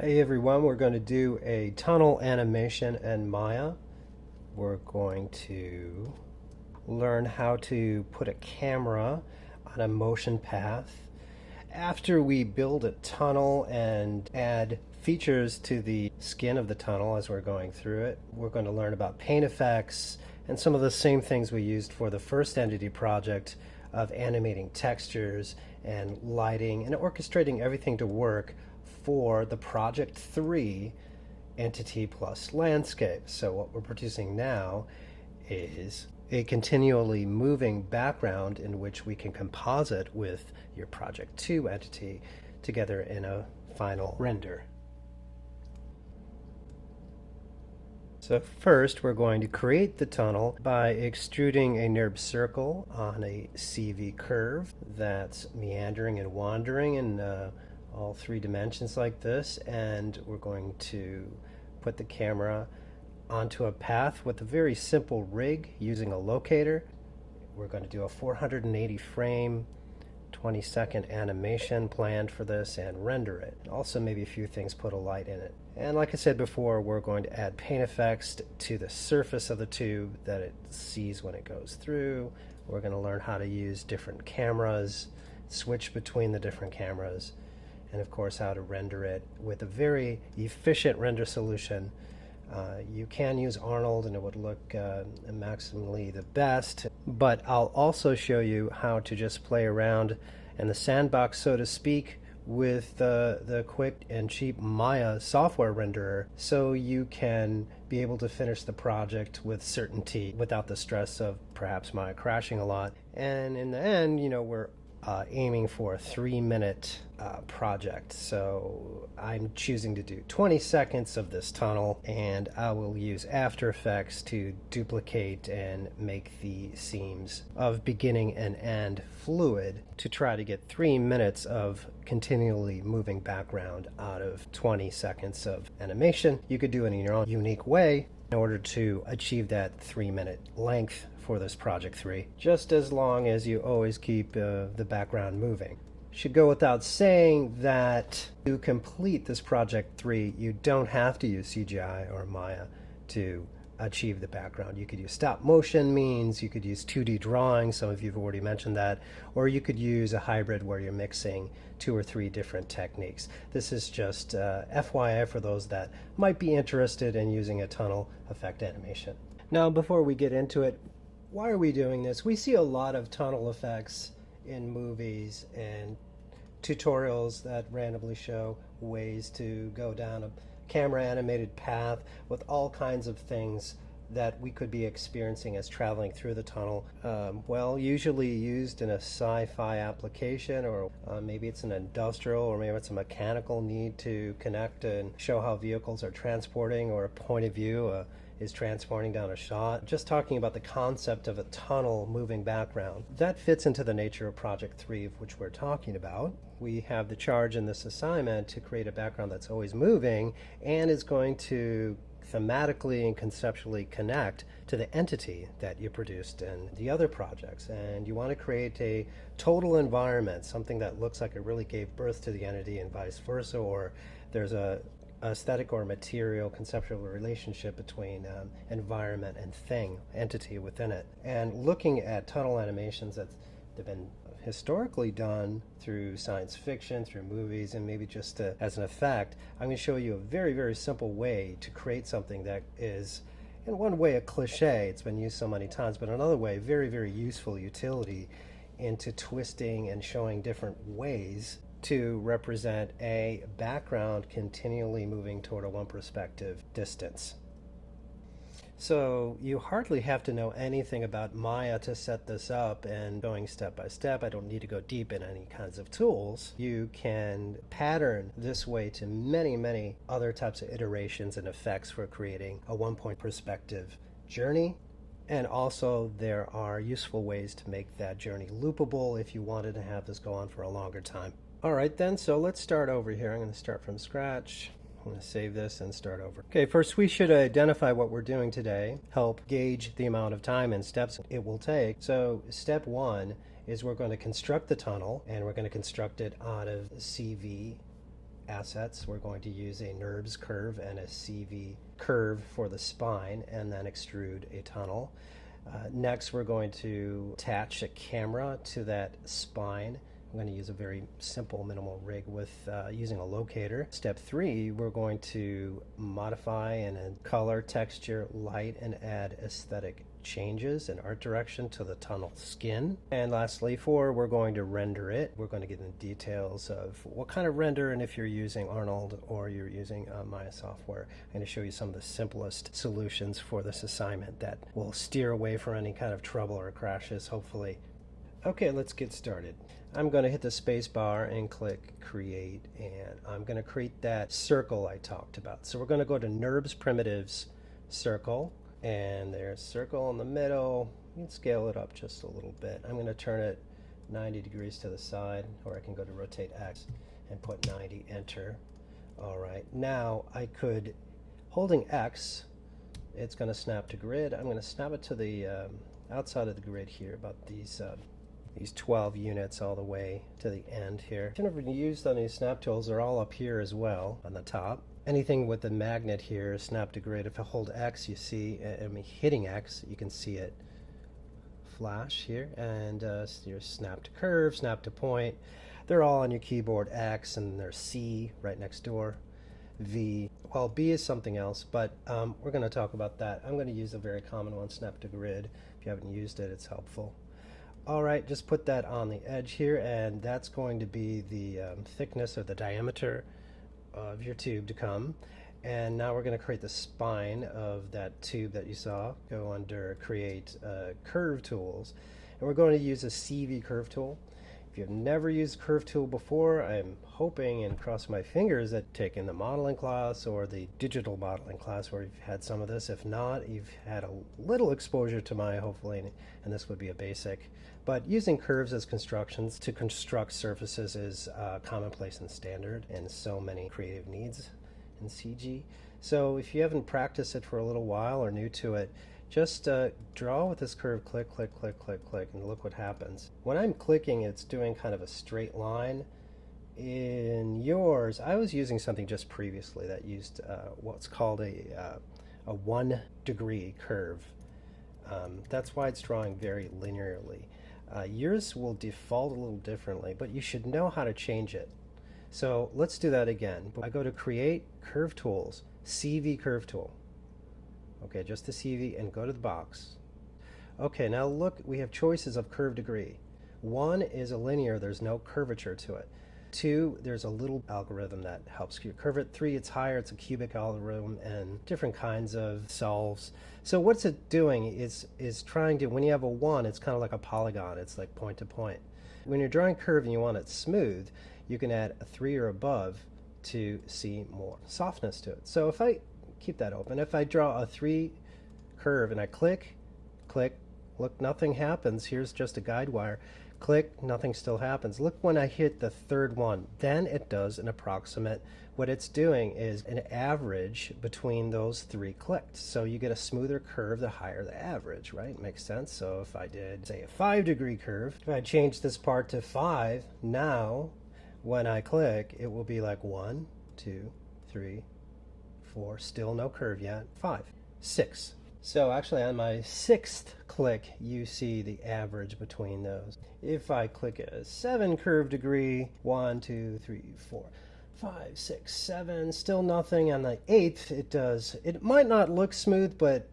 Hey everyone, we're going to do a tunnel animation in Maya. We're going to learn how to put a camera on a motion path. After we build a tunnel and add features to the skin of the tunnel as we're going through it, we're going to learn about paint effects and some of the same things we used for the first Entity project of animating textures and lighting and orchestrating everything to work for the Project 3 Entity plus Landscape. So what we're producing now is a continually moving background in which we can composite with your Project 2 entity together in a final render. So first we're going to create the tunnel by extruding a NURBS circle on a CV curve that's meandering and wandering in all three dimensions like this, and we're going to put the camera onto a path with a very simple rig using a locator. We're going to do a 480 frame 20-second animation planned for this and render it. Also maybe a few things, put a light in it. And like I said before, we're going to add paint effects to the surface of the tube that it sees when it goes through. We're going to learn how to use different cameras, switch between the different cameras, and of course how to render it with a very efficient render solution. You can use Arnold and it would look maximally the best, but I'll also show you how to just play around in the sandbox, so to speak, with the quick and cheap Maya software renderer, so you can be able to finish the project with certainty without the stress of perhaps Maya crashing a lot. And in the end, you know, we're aiming for a 3-minute project. So I'm choosing to do 20 seconds of this tunnel, and I will use After Effects to duplicate and make the seams of beginning and end fluid to try to get 3 minutes of continually moving background out of 20 seconds of animation. You could do it in your own unique way in order to achieve that 3-minute length for this Project 3, just as long as you always keep the background moving. Should go without saying that to complete this Project 3, you don't have to use CGI or Maya to achieve the background. You could use stop motion means, you could use 2D drawing, some of you have already mentioned that, or you could use a hybrid where you're mixing 2 or 3 different techniques. This is just FYI for those that might be interested in using a tunnel effect animation. Now, before we get into it, why are we doing this? We see a lot of tunnel effects in movies and tutorials that randomly show ways to go down a camera animated path with all kinds of things that we could be experiencing as traveling through the tunnel. Well, usually used in a sci-fi application, or maybe it's an industrial, or maybe it's a mechanical need to connect and show how vehicles are transporting, or a point of view is transporting down a shot. Just talking about the concept of a tunnel moving background. That fits into the nature of Project 3, of which we're talking about. We have the charge in this assignment to create a background that's always moving and is going to thematically and conceptually connect to the entity that you produced in the other projects. And you want to create a total environment, something that looks like it really gave birth to the entity and vice versa, or there's a aesthetic or material conceptual relationship between environment and thing, entity within it. And looking at tunnel animations that have been historically done through science fiction, through movies, and maybe just as an effect, I'm going to show you a very, very simple way to create something that is, in one way, a cliche. It's been used so many times, but another way, very, very useful utility into twisting and showing different ways to represent a background continually moving toward a one perspective distance. So you hardly have to know anything about Maya to set this up, and going step by step, I don't need to go deep in any kinds of tools. You can pattern this way to many, many other types of iterations and effects for creating a one-point perspective journey. And also there are useful ways to make that journey loopable if you wanted to have this go on for a longer time. Alright then, so let's start over here. I'm going to start from scratch. I'm going to save this and start over. Okay, first we should identify what we're doing today, help gauge the amount of time and steps it will take. So step 1 is we're going to construct the tunnel, and we're going to construct it out of CV assets. We're going to use a NURBS curve and a CV curve for the spine, and then extrude a tunnel. Next, we're going to attach a camera to that spine. I'm going to use a very simple minimal rig with using a locator. Step 3, we're going to modify and color, texture, light, and add aesthetic changes and art direction to the tunnel skin. And lastly, 4, we're going to render it. We're going to get into details of what kind of render, and if you're using Arnold or you're using Maya software. I'm going to show you some of the simplest solutions for this assignment that will steer away from any kind of trouble or crashes, hopefully. Okay, let's get started. I'm going to hit the space bar and click create, and I'm going to create that circle I talked about. So we're going to go to NURBS primitives circle, and there's circle in the middle. You can scale it up just a little bit. I'm going to turn it 90 degrees to the side, or I can go to rotate X and put 90, enter. All right, now I could, holding X, it's going to snap to grid. I'm going to snap it to the outside of the grid here, about these 12 units all the way to the end here. I've used on these snap tools are all up here as well on the top. Anything with the magnet here is snap to grid. If I hold X, you see, hitting X, you can see it flash here, and your snap to curve, snap to point. They're all on your keyboard. X, and there's C right next door. V, well, B is something else, but we're going to talk about that. I'm going to use a very common one, snap to grid. If you haven't used it, it's helpful. All right, just put that on the edge here, and that's going to be the thickness or the diameter of your tube to come. And now we're going to create the spine of that tube that you saw. Go under create curve tools, and we're going to use a CV curve tool. If you've never used curve tool before, I'm hoping and cross my fingers that you've taken the modeling class or the digital modeling class where you've had some of this. If not, you've had a little exposure to Maya, hopefully, and this would be a basic. But using curves as constructions to construct surfaces is commonplace and standard, and so many creative needs in CG. So if you haven't practiced it for a little while or new to it, just draw with this curve, click, click, click, click, click, and look what happens. When I'm clicking, it's doing kind of a straight line. In yours, I was using something just previously that used what's called a 1 degree curve. That's why it's drawing very linearly. Yours will default a little differently, but you should know how to change it. So let's do that again. I go to create curve tools, CV curve tool. Okay, just the CV, and go to the box. Okay, now look, we have choices of curve degree. 1 is a linear, there's no curvature to it. 2, there's a little algorithm that helps you curve it. 3, it's higher, it's a cubic algorithm, and different kinds of solves. So what's it doing is trying to, when you have a 1, it's kind of like a polygon, it's like point to point. When you're drawing curve and you want it smooth, you can add a 3 or above to see more softness to it. So if I keep that open, if I draw a 3 curve and I click, click, look, nothing happens. Here's just a guide wire. Click, nothing still happens. Look when I hit the third one, then it does an approximate. What it's doing is an average between those 3 clicked. So you get a smoother curve the higher the average, right? Makes sense. So if I did, say, a 5 degree curve, if I change this part to 5, now when I click, it will be like 1, 2, 3, 4, still no curve yet, 5, 6. So actually on my 6th click, you see the average between those. If I click a 7 curve degree, 1, 2, 3, 4, 5, 6, 7, still nothing. On the 8th, it does. It might not look smooth, but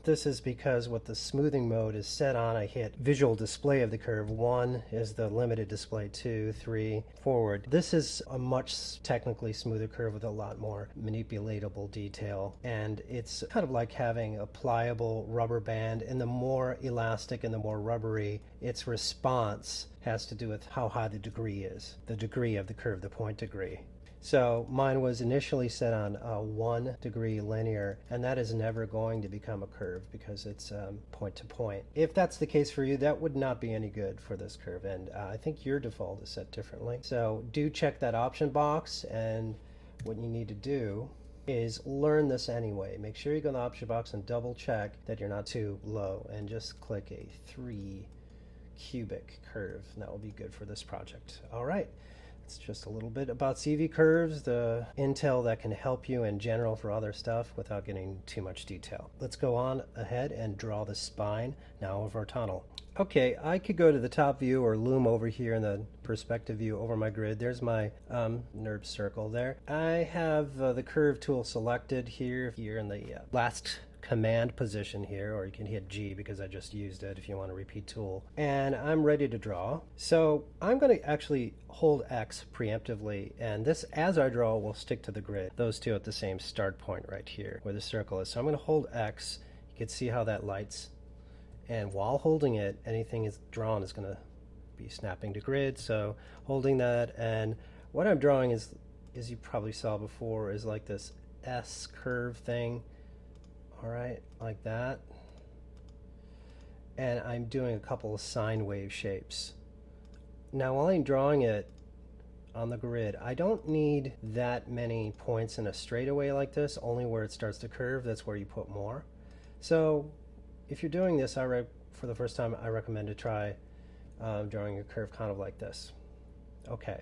this is because what the smoothing mode is set on. I hit visual display of the curve. 1 is the limited display, 2, 3, forward. This is a much technically smoother curve with a lot more manipulatable detail, and it's kind of like having a pliable rubber band, and the more elastic and the more rubbery its response has to do with how high the degree is, the degree of the curve, the point degree. So mine was initially set on a 1 degree linear, and that is never going to become a curve because it's point to point. If that's the case for you, that would not be any good for this curve, and I think your default is set differently. So do check that option box, and what you need to do is learn this anyway. Make sure you go in the option box and double check that you're not too low, and just click a 3 cubic curve, and that will be good for this project. All right. It's just a little bit about CV curves, the intel that can help you in general for other stuff without getting too much detail. Let's go on ahead and draw the spine now of our tunnel. Okay, I could go to the top view or loom over here in the perspective view over my grid. There's my NURBS circle there. I have the curve tool selected here in the last command position here, or you can hit G because I just used it if you want to repeat tool. And I'm ready to draw. So I'm going to actually hold X preemptively, and this, as I draw, will stick to the grid. Those two at the same start point right here where the circle is. So I'm going to hold X. You can see how that lights. And while holding it, anything is drawn is going to be snapping to grid. So holding that, and what I'm drawing is, as you probably saw before, is like this S curve thing. All right, like that. And I'm doing a couple of sine wave shapes. Now, while I'm drawing it on the grid, I don't need that many points in a straightaway like this, only where it starts to curve. That's where you put more. So if you're doing this, for the first time, I recommend to try drawing a curve kind of like this. Okay,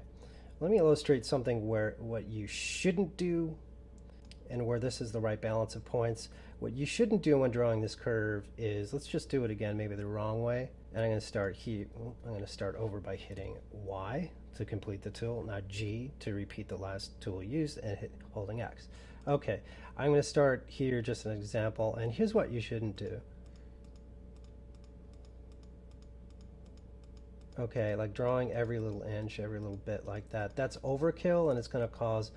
let me illustrate something where what you shouldn't do and where this is the right balance of points. What you shouldn't do when drawing this curve is, let's just do it again, maybe the wrong way. And I'm going to start here. I'm going to start over by hitting Y to complete the tool, now G to repeat the last tool used, and holding X. Okay, I'm going to start here, just an example, and here's what you shouldn't do. Okay, like drawing every little inch, every little bit like that. That's overkill, and it's going to cause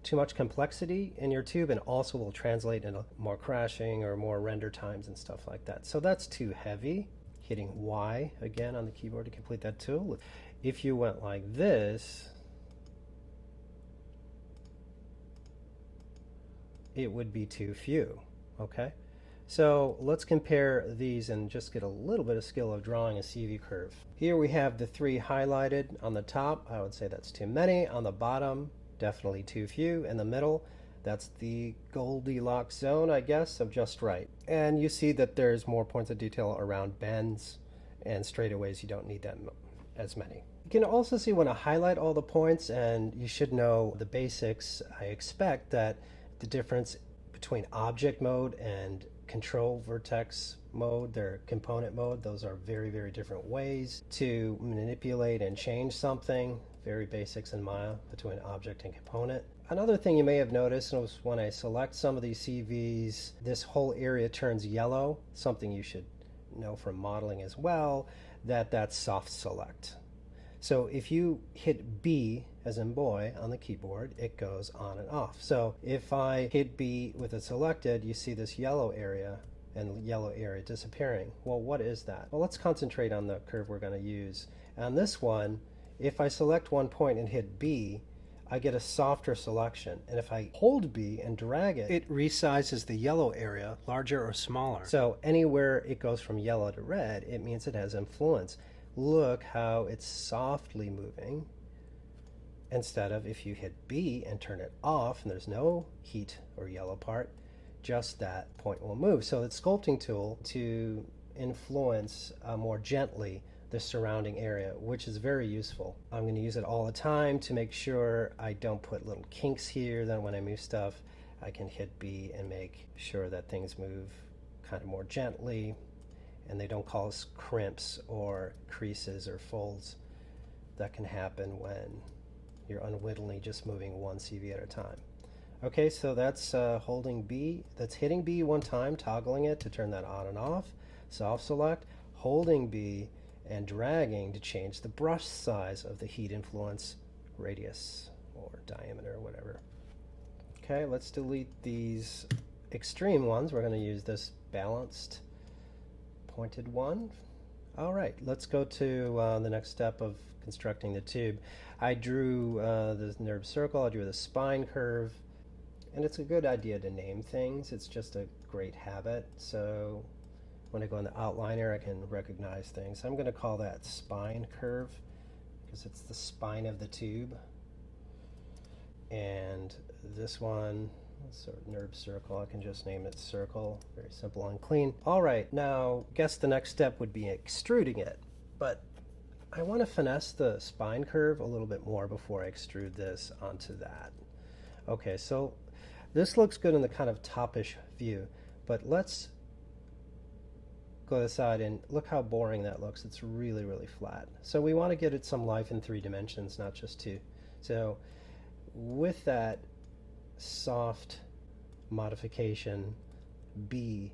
too much complexity in your tube, and also will translate into more crashing or more render times and stuff like that. So that's too heavy. Hitting Y again on the keyboard to complete that tool. If you went like this, it would be too few. Okay, so let's compare these and just get a little bit of skill of drawing a CV curve. Here we have the three highlighted on the top. I would say that's too many. On the bottom, definitely too few. In the middle, that's the Goldilocks zone, I guess, of just right. And you see that there's more points of detail around bends and straightaways. You don't need them as many. You can also see when I highlight all the points, and you should know the basics. I expect that the difference between object mode and control vertex mode, their component mode, those are very, very different ways to manipulate and change something. Very basics in Maya between object and component. Another thing you may have noticed was when I select some of these CVs, this whole area turns yellow, something you should know from modeling as well, that's soft select. So if you hit B, as in boy, on the keyboard, it goes on and off. So if I hit B with it selected, you see this yellow area and yellow area disappearing. Well, what is that? Well, let's concentrate on the curve we're going to use. On this one, if I select one point and hit B, I get a softer selection. And if I hold B and drag it, it resizes the yellow area larger or smaller. So anywhere it goes from yellow to red, it means it has influence. Look how it's softly moving, instead of if you hit B and turn it off and there's no heat or yellow part, just that point will move. So it's sculpting tool to influence more gently the surrounding area, which is very useful. I'm going to use it all the time to make sure I don't put little kinks here. Then when I move stuff, I can hit B and make sure that things move kind of more gently and they don't cause crimps or creases or folds that can happen when you're unwittingly just moving one CV at a time. Okay, so that's holding B, that's hitting B one time, toggling it to turn that on and off, soft select, holding B and dragging to change the brush size of the heat influence radius or diameter or whatever. Okay, let's delete these extreme ones. We're going to use this balanced pointed one. All right, let's go to the next step of constructing the tube. I drew the NURBS circle, I drew the spine curve, and it's a good idea to name things. It's just a great habit. So when I go in the outliner, I can recognize things. I'm going to call that spine curve because it's the spine of the tube. And this one, sort of NURBS circle, I can just name it circle. Very simple and clean. All right, now guess the next step would be extruding it. But I want to finesse the spine curve a little bit more before I extrude this onto that. Okay, so this looks good in the kind of topish view, but let's go to the side and look how boring that looks. It's really, really flat. So we want to get it some life in 3 dimensions, not just 2. So with that soft modification B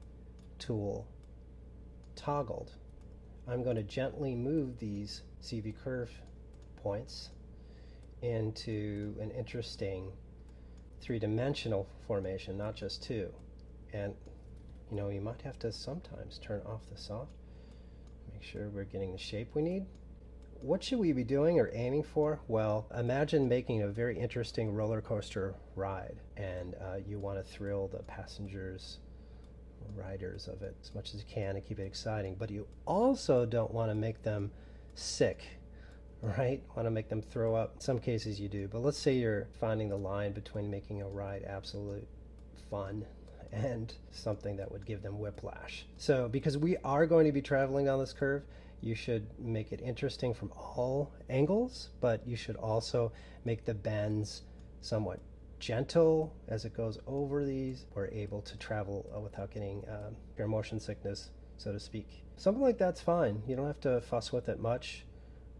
tool toggled, I'm going to gently move these CV curve points into an interesting 3-dimensional formation, not just 2. And you know, you might have to sometimes turn off the soft, make sure we're getting the shape we need. What should we be doing or aiming for? Well, imagine making a very interesting roller coaster ride, and you want to thrill the passengers, riders of it as much as you can and keep it exciting, but you also don't want to make them sick, right? Want to make them throw up. In some cases you do, but let's say you're finding the line between making a ride absolute fun and something that would give them whiplash. So because we are going to be traveling down this curve, you should make it interesting from all angles, but you should also make the bends somewhat gentle as it goes over these. We're able to travel without getting your motion sickness, so to speak. Something like that's fine. You don't have to fuss with it much.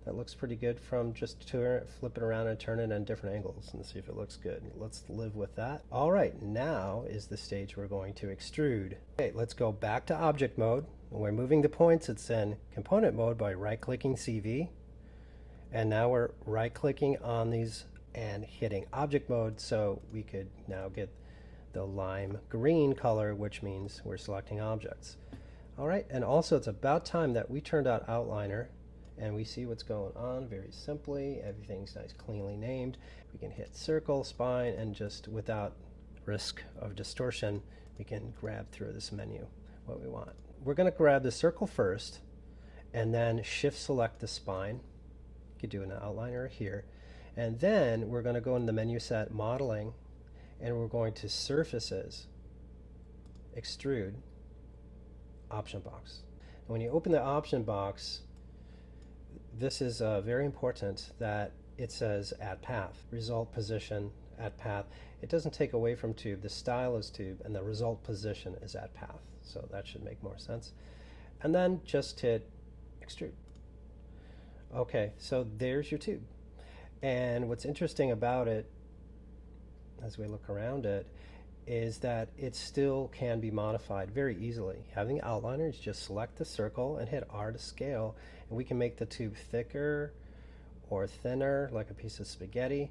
That looks pretty good from just flip it around and turn it on different angles and see if it looks good. Let's live with that. All right, now is the stage we're going to extrude. Okay, let's go back to object mode. When we're moving the points, it's in component mode by right-clicking CV. And now we're right-clicking on these and hitting object mode, so we could now get the lime green color, which means we're selecting objects. All right, and also it's about time that we turned on outliner and we see what's going on very simply. Everything's nice, cleanly named. We can hit circle, spine, and just without risk of distortion, we can grab through this menu what we want. We're going to grab the circle first and then shift select the spine. You could do an outliner here. And then we're going to go in the menu set modeling and we're going to surfaces, extrude, option box. And when you open the option box, this is very important that it says add path, result position, add path. It doesn't take away from tube. The style is tube and the result position is add path. So that should make more sense. And then just hit extrude. Okay, so there's your tube. And what's interesting about it, as we look around it, is that it still can be modified very easily. Having outliners, just select the circle and hit R to scale, and we can make the tube thicker or thinner like a piece of spaghetti,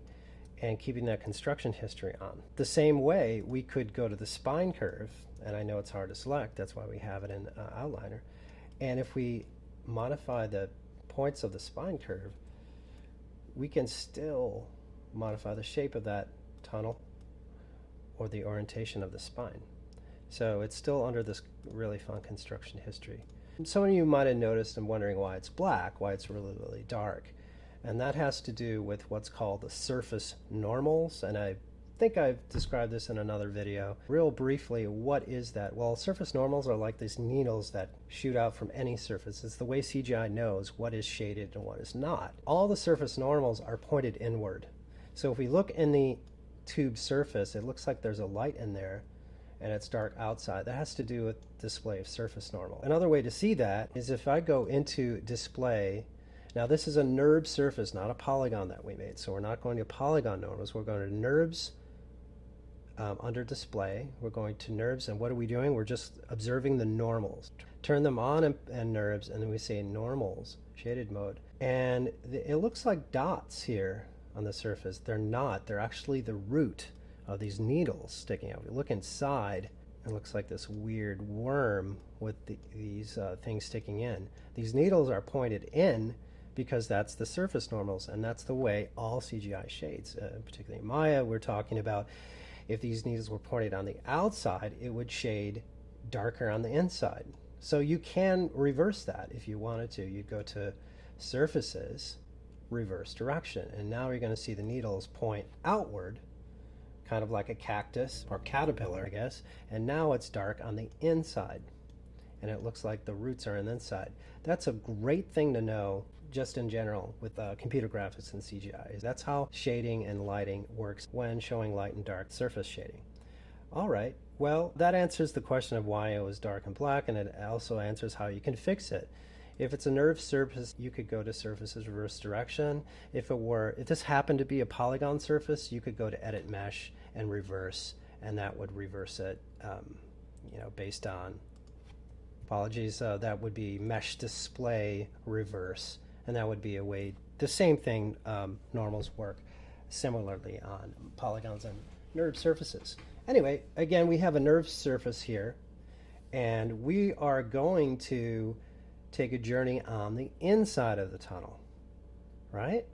and keeping that construction history on. The same way, we could go to the spine curve, and I know it's hard to select, that's why we have it in outliner, and if we modify the points of the spine curve, we can still modify the shape of that tunnel or the orientation of the spine. So it's still under this really fun construction history. Some of you might have noticed and wondering why it's black, why it's really, really dark. And that has to do with what's called the surface normals. And I think I've described this in another video. Real briefly, what is that? Well, surface normals are like these needles that shoot out from any surface. It's the way CGI knows what is shaded and what is not. All the surface normals are pointed inward. So if we look in the tube surface, it looks like there's a light in there and it's dark outside. That has to do with display of surface normal. Another way to see that is if I go into display. Now this is a NURBS surface, not a polygon that we made. So we're not going to polygon normals. We're going to NURBS under display. We're going to NURBS, and what are we doing? We're just observing the normals. Turn them on and NURBS, and then we say normals, shaded mode. And it looks like dots here on the surface. They're not. They're actually the root of these needles sticking out. If you look inside, it looks like this weird worm with these things sticking in. These needles are pointed in because that's the surface normals, and that's the way all CGI shades. Particularly in Maya, we're talking about if these needles were pointed on the outside, it would shade darker on the inside. So you can reverse that if you wanted to. You'd go to surfaces, reverse direction, and now you're going to see the needles point outward, kind of like a cactus or caterpillar, I guess, and now it's dark on the inside. and it looks like the roots are on the inside. That's a great thing to know just in general with computer graphics and CGI. That's how shading and lighting works when showing light and dark surface shading. All right, well, that answers the question of why it was dark and black, and it also answers how you can fix it. If it's a NURBS surface, you could go to surfaces reverse direction. If this happened to be a polygon surface, you could go to edit mesh and reverse, and that would reverse it, based on, apologies, that would be mesh display reverse, and that would be a way, the same thing, normals work similarly on polygons and NURBS surfaces. Anyway, again, we have a NURBS surface here, and we are going to take a journey on the inside of the tunnel, right?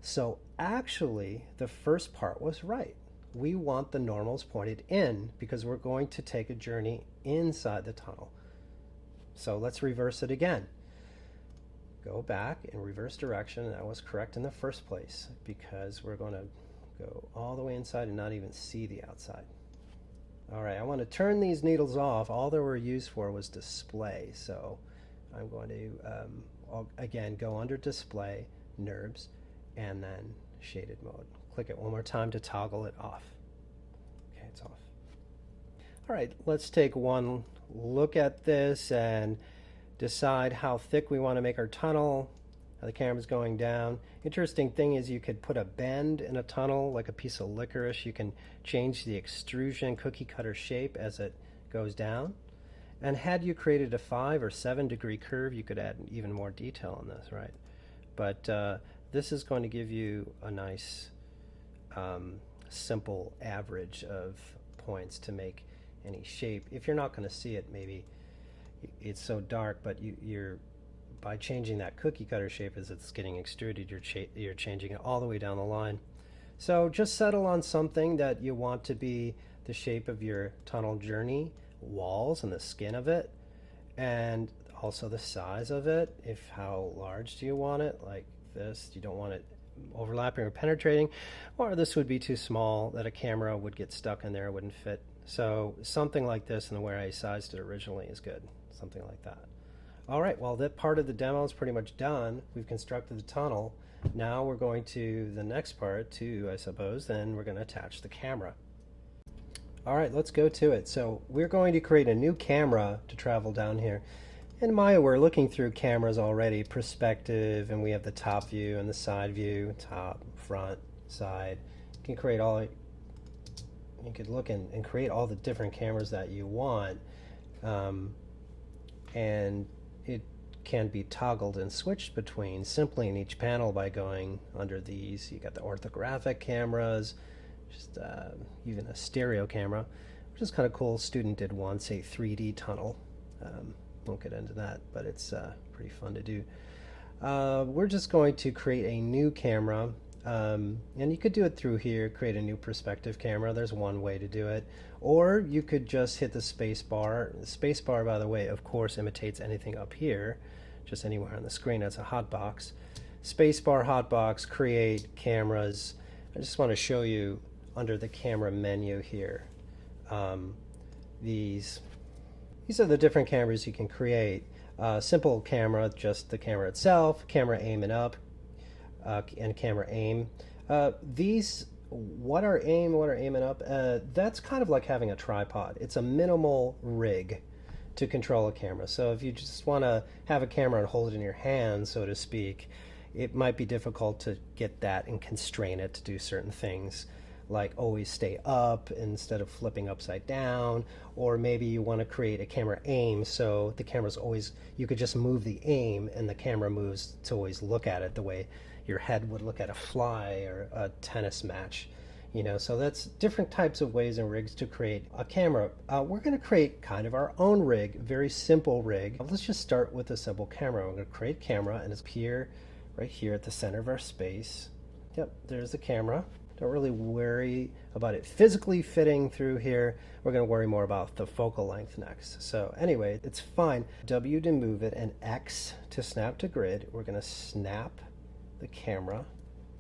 So actually, the first part was right. We want the normals pointed in because we're going to take a journey inside the tunnel. So let's reverse it again. Go back in reverse direction. That was correct in the first place because we're going to go all the way inside and not even see the outside. All right, I want to turn these needles off. All they were used for was display. So I'm going to, again, go under display, NURBS, and then shaded mode. Click it one more time to toggle it off. Okay, it's off. All right, let's take one look at this and decide how thick we want to make our tunnel. The camera's going down. Interesting thing is you could put a bend in a tunnel like a piece of licorice. You can change the extrusion cookie cutter shape as it goes down. And had you created a 5 or 7 degree curve, you could add even more detail on this, right? But this is going to give you a nice simple average of points to make any shape. If you're not going to see it, maybe it's so dark, but you're by changing that cookie cutter shape as it's getting extruded, you're changing it all the way down the line. So just settle on something that you want to be the shape of your tunnel journey, walls and the skin of it, and also the size of it. If how large do you want it, like this, you don't want it overlapping or penetrating, or this would be too small that a camera would get stuck in there, it wouldn't fit. So something like this, and the way I sized it originally is good, something like that. All right, well, that part of the demo is pretty much done. We've constructed the tunnel. Now we're going to the next part too, I suppose, then we're going to attach the camera. All right, let's go to it. So we're going to create a new camera to travel down here. In Maya, we're looking through cameras already, perspective, and we have the top view and the side view, top, front, side. You can create all, you could look and create all the different cameras that you want. And it can be toggled and switched between simply in each panel by going under these. You got the orthographic cameras, just even a stereo camera, which is kind of cool. Student did once a 3D tunnel. Won't get into that, but it's pretty fun to do. We're just going to create a new camera, and you could do it through here, create a new perspective camera. There's one way to do it. Or you could just hit the space bar. The space bar, by the way, of course, imitates anything up here, just anywhere on the screen. That's a hotbox. Space bar, hotbox, create cameras. I just want to show you under the camera menu here. These are the different cameras you can create. Simple camera, just the camera itself, camera aim and up, and camera aim. What are aim and up? That's kind of like having a tripod. It's a minimal rig to control a camera. So if you just want to have a camera and hold it in your hand, so to speak, it might be difficult to get that and constrain it to do certain things, like always stay up instead of flipping upside down, or maybe you want to create a camera aim so the camera's always, you could just move the aim and the camera moves to always look at it the way your head would look at a fly or a tennis match, so that's different types of ways and rigs to create a camera. We're going to create kind of our own rig, very simple rig. Let's just start with a simple camera. We're going to create camera, and it's here, right here at the center of our space. Yep, there's the camera. Don't really worry about it physically fitting through here. We're going to worry more about the focal length next. So anyway, it's fine. W to move it and X to snap to grid. We're going to snap the camera.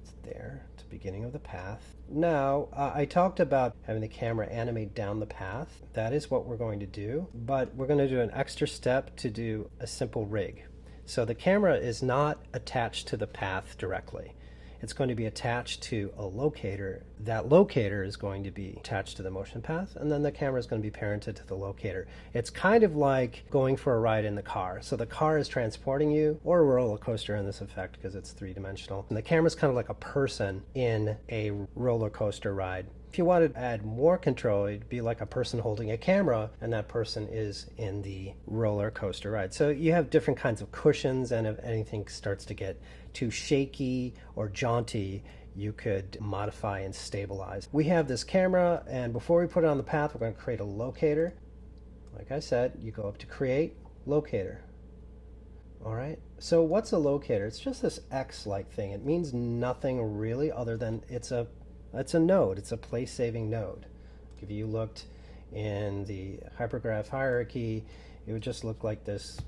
It's there to beginning of the path. Now, I talked about having the camera animate down the path. That is what we're going to do, but we're going to do an extra step to do a simple rig. So the camera is not attached to the path directly. It's going to be attached to a locator. That locator is going to be attached to the motion path, and then the camera is going to be parented to the locator. It's kind of like going for a ride in the car. So the car is transporting you, or a roller coaster in this effect because it's three-dimensional. And the camera is kind of like a person in a roller coaster ride. If you wanted to add more control, it'd be like a person holding a camera, and that person is in the roller coaster ride. So you have different kinds of cushions, and if anything starts to get too shaky or jaunty, you could modify and stabilize. We have this camera, and before we put it on the path, we're going to create a locator. Like I said, you go up to Create, Locator. All right, so what's a locator? It's just this X-like thing. It means nothing really other than it's a node. It's a place-saving node. If you looked in the hypergraph hierarchy, it would just look like this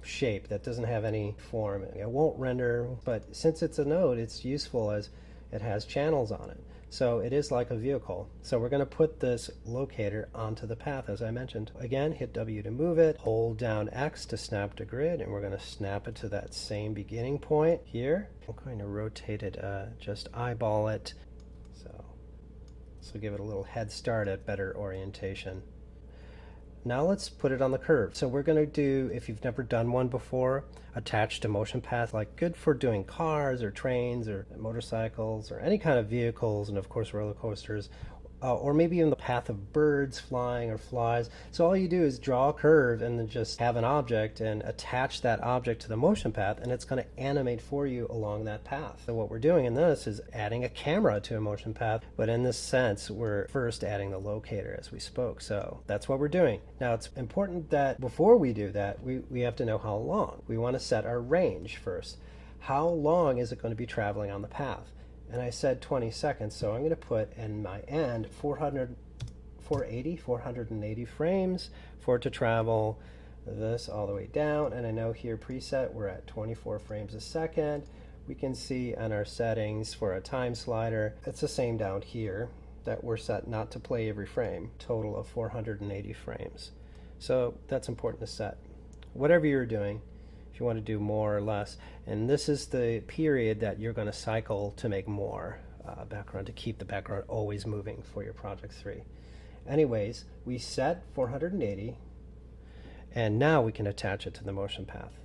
shape that doesn't have any form. It won't render, but since it's a node, it's useful as it has channels on it. So it is like a vehicle. So we're going to put this locator onto the path, as I mentioned. Again, hit W to move it, hold down X to snap to grid, and we're going to snap it to that same beginning point here. I'm going to rotate it, just eyeball it. So give it a little head start at better orientation. Now let's put it on the curve. So we're going to do, if you've never done one before, attached to motion path, like good for doing cars or trains or motorcycles or any kind of vehicles, and of course roller coasters, or maybe even the path of birds flying or flies. So all you do is draw a curve and then just have an object and attach that object to the motion path, and it's going to animate for you along that path. So what we're doing in this is adding a camera to a motion path, but in this sense we're first adding the locator as we spoke. So that's what we're doing. Now it's important that before we do that, we have to know how long. We want to set our range first. How long is it going to be traveling on the path? And I said 20 seconds, so I'm going to put in my end 480 frames for it to travel this all the way down. And I know here preset we're at 24 frames a second. We can see on our settings for a time slider, it's the same down here, that we're set not to play every frame, total of 480 frames. So that's important to set. Whatever you're doing, if you want to do more or less. And this is the period that you're going to cycle to make more background, to keep the background always moving for your project 3. Anyways, we set 480, and now we can attach it to the motion path.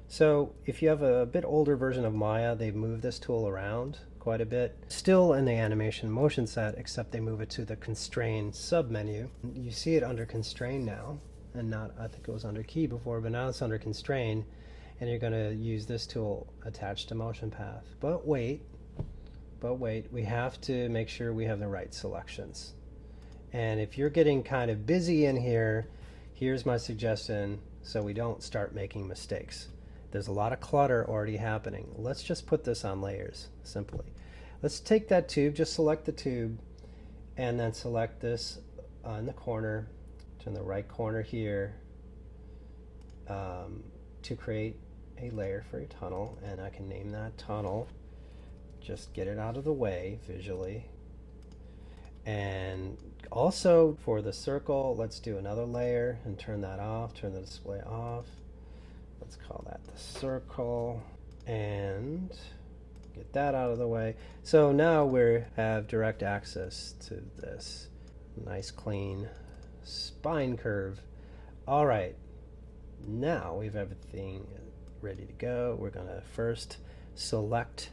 So if you have a bit older version of Maya, they've moved this tool around quite a bit. Still in the animation motion set, except they move it to the constrain submenu. You see it under constrain now, and not, I think it was under key before, but now it's under constrain. And you're going to use this tool attached to motion path. But wait, we have to make sure we have the right selections. And if you're getting kind of busy in here, here's my suggestion so we don't start making mistakes. There's a lot of clutter already happening. Let's just put this on layers, simply. Let's take that tube, just select the tube, and then select this in the corner, in the right corner here, to create a layer for a tunnel, and I can name that tunnel. Just get it out of the way visually. And also for the circle, let's do another layer and turn that off, turn the display off. Let's call that the circle, and get that out of the way. So now we have direct access to this nice clean spine curve. All right, now we have everything ready to go. We're going to first select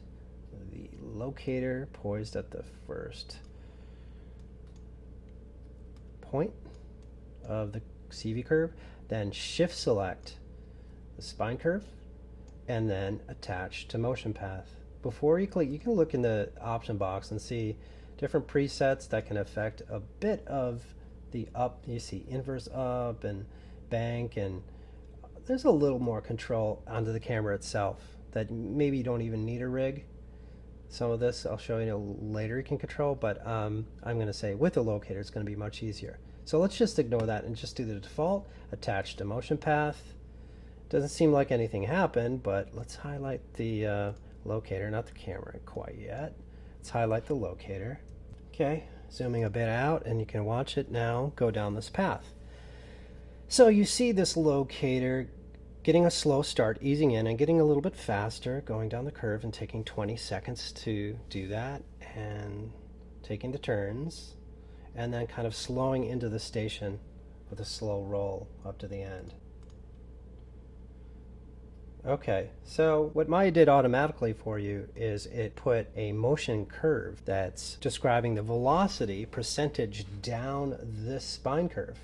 the locator poised at the first point of the CV curve, then shift select the spine curve, and then attach to motion path. Before you click, you can look in the option box and see different presets that can affect a bit of the up. You see inverse up and bank, and there's a little more control onto the camera itself that maybe you don't even need a rig. Some of this I'll show you later you can control, but I'm going to say with the locator it's going to be much easier. So let's just ignore that and just do the default, attach to motion path. Doesn't seem like anything happened, but let's highlight the locator, not the camera quite yet. Let's highlight the locator. Okay, zooming a bit out, and you can watch it now go down this path. So you see this locator getting a slow start, easing in and getting a little bit faster, going down the curve and taking 20 seconds to do that, and taking the turns, and then kind of slowing into the station with a slow roll up to the end. Okay, so what Maya did automatically for you is it put a motion curve that's describing the velocity percentage down this spine curve.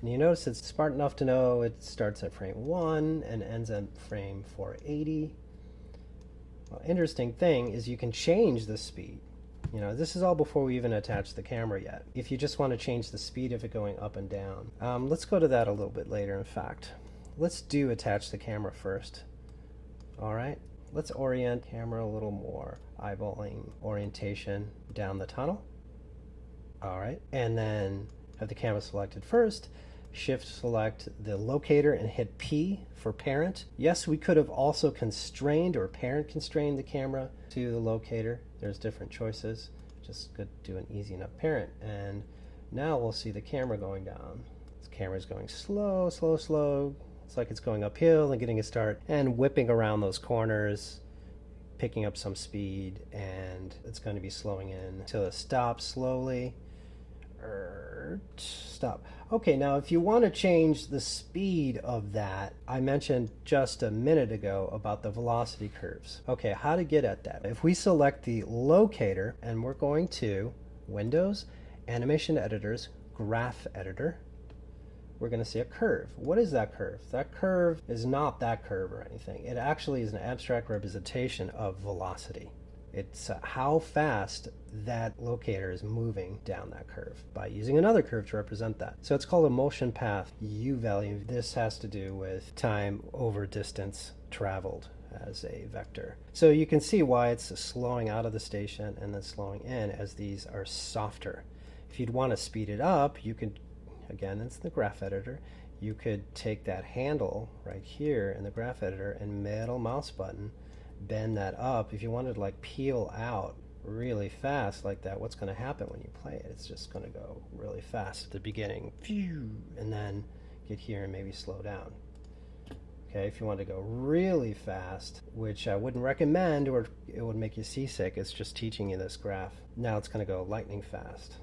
And you notice it's smart enough to know it starts at frame 1 and ends at frame 480. Well, interesting thing is you can change the speed. You know, this is all before we even attach the camera yet. If you just want to change the speed of it going up and down. Let's go to that a little bit later, in fact. Let's do attach the camera first. All right, let's orient camera a little more, eyeballing orientation down the tunnel. All right, and then have the camera selected first. Shift select the locator and hit P for parent. Yes, we could have also constrained or parent constrained the camera to the locator. There's different choices. Just go do an easy enough parent. And now we'll see the camera going down. This camera is going slow, slow, slow. It's like it's going uphill and getting a start and whipping around those corners, picking up some speed, and it's going to be slowing in until it stops slowly. Stop. Okay, now if you want to change the speed of that, I mentioned just a minute ago about the velocity curves. Okay, how to get at that. If we select the locator and we're going to Windows, Animation Editors, Graph Editor, we're going to see a curve. What is that curve? That curve is not that curve or anything. It actually is an abstract representation of velocity. It's how fast that locator is moving down that curve by using another curve to represent that. So it's called a motion path U value. This has to do with time over distance traveled as a vector. So you can see why it's slowing out of the station and then slowing in as these are softer. If you'd want to speed it up, you could, again, it's the graph editor, you could take that handle right here in the graph editor and middle mouse button, bend that up. If you wanted to like peel out really fast like that, what's going to happen when you play it? It's just going to go really fast at the beginning, and then get here and maybe slow down. Okay, if you want to go really fast, which I wouldn't recommend or it would make you seasick, it's just teaching you this graph. Now it's going to go lightning fast.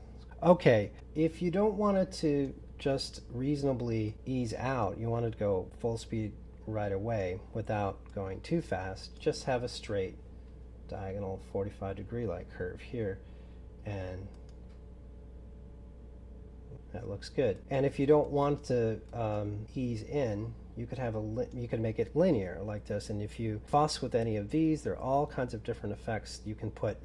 Okay, if you don't want it to just reasonably ease out, you want it to go full speed right away without going too fast, just have a straight diagonal 45-degree like curve here, and that looks good. And if you don't want to ease in, you could have you could make it linear like this, and if you fuss with any of these, there are all kinds of different effects you can put.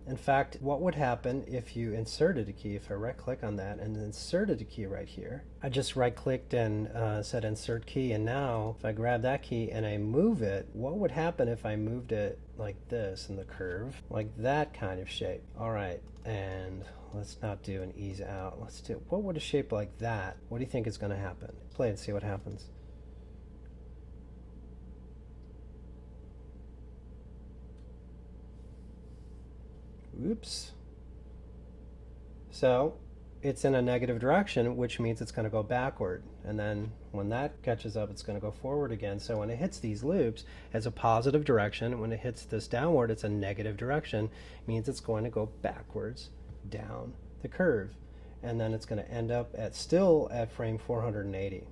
In fact, what would happen if you inserted a key? If I right click on that and inserted a key right here, I just right clicked and said insert key, and now if I grab that key and I move it, what would happen if I moved it like this in the curve, like that kind of shape? All right, and let's not do an ease out. Let's do, what would a shape like that, what do you think is going to happen? Play and see what happens. Oops. So it's in a negative direction, which means it's going to go backward. And then when that catches up, it's going to go forward again. So when it hits these loops, it's a positive direction. When it hits this downward, it's a negative direction. It means it's going to go backwards down the curve. And then it's going to end up at still at frame 480.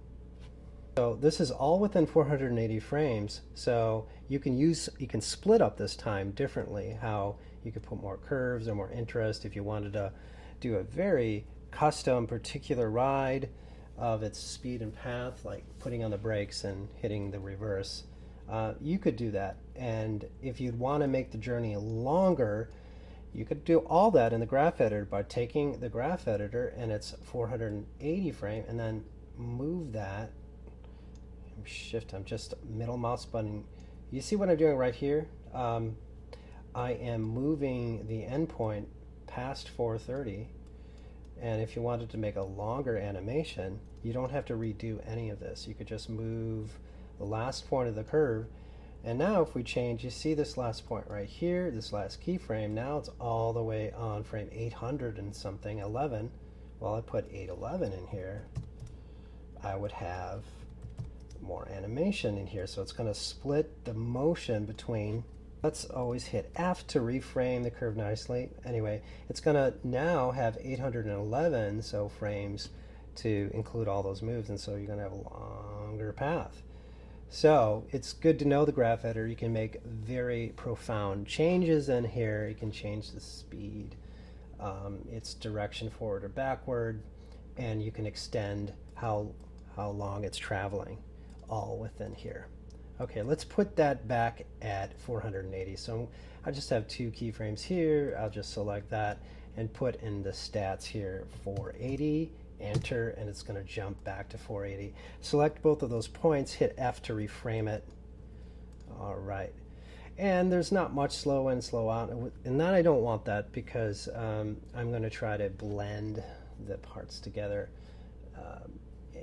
So this is all within 480 frames. So you can split up this time differently, how you could put more curves or more interest if you wanted to do a very custom particular ride of its speed and path, like putting on the brakes and hitting the reverse. You could do that. And if you'd want to make the journey longer, you could do all that in the graph editor by taking the graph editor and its 480 frame and then move that. Shift, I'm just middle mouse button. You see what I'm doing right here? I am moving the endpoint past 430, and if you wanted to make a longer animation, you don't have to redo any of this. You could just move the last point of the curve And now if we change, you see this last point right here, this last keyframe, now it's all the way on frame 800 and something, 11. Well, I put 811 in here, I would have more animation in here. So it's going to split the motion between. Let's always hit F to reframe the curve nicely. Anyway, it's going to now have 811 so frames to include all those moves, and so you're going to have a longer path. So it's good to know the graph editor. You can make very profound changes in here. You can change the speed, its direction forward or backward, and you can extend how long it's traveling, all within here. Okay, let's put that back at 480. So I just have 2 keyframes here. I'll just select that and put in the stats here 480, enter, and it's going to jump back to 480. Select both of those points, hit F to reframe it. All right. And there's not much slow in, slow out. And that I don't want that because I'm going to try to blend the parts together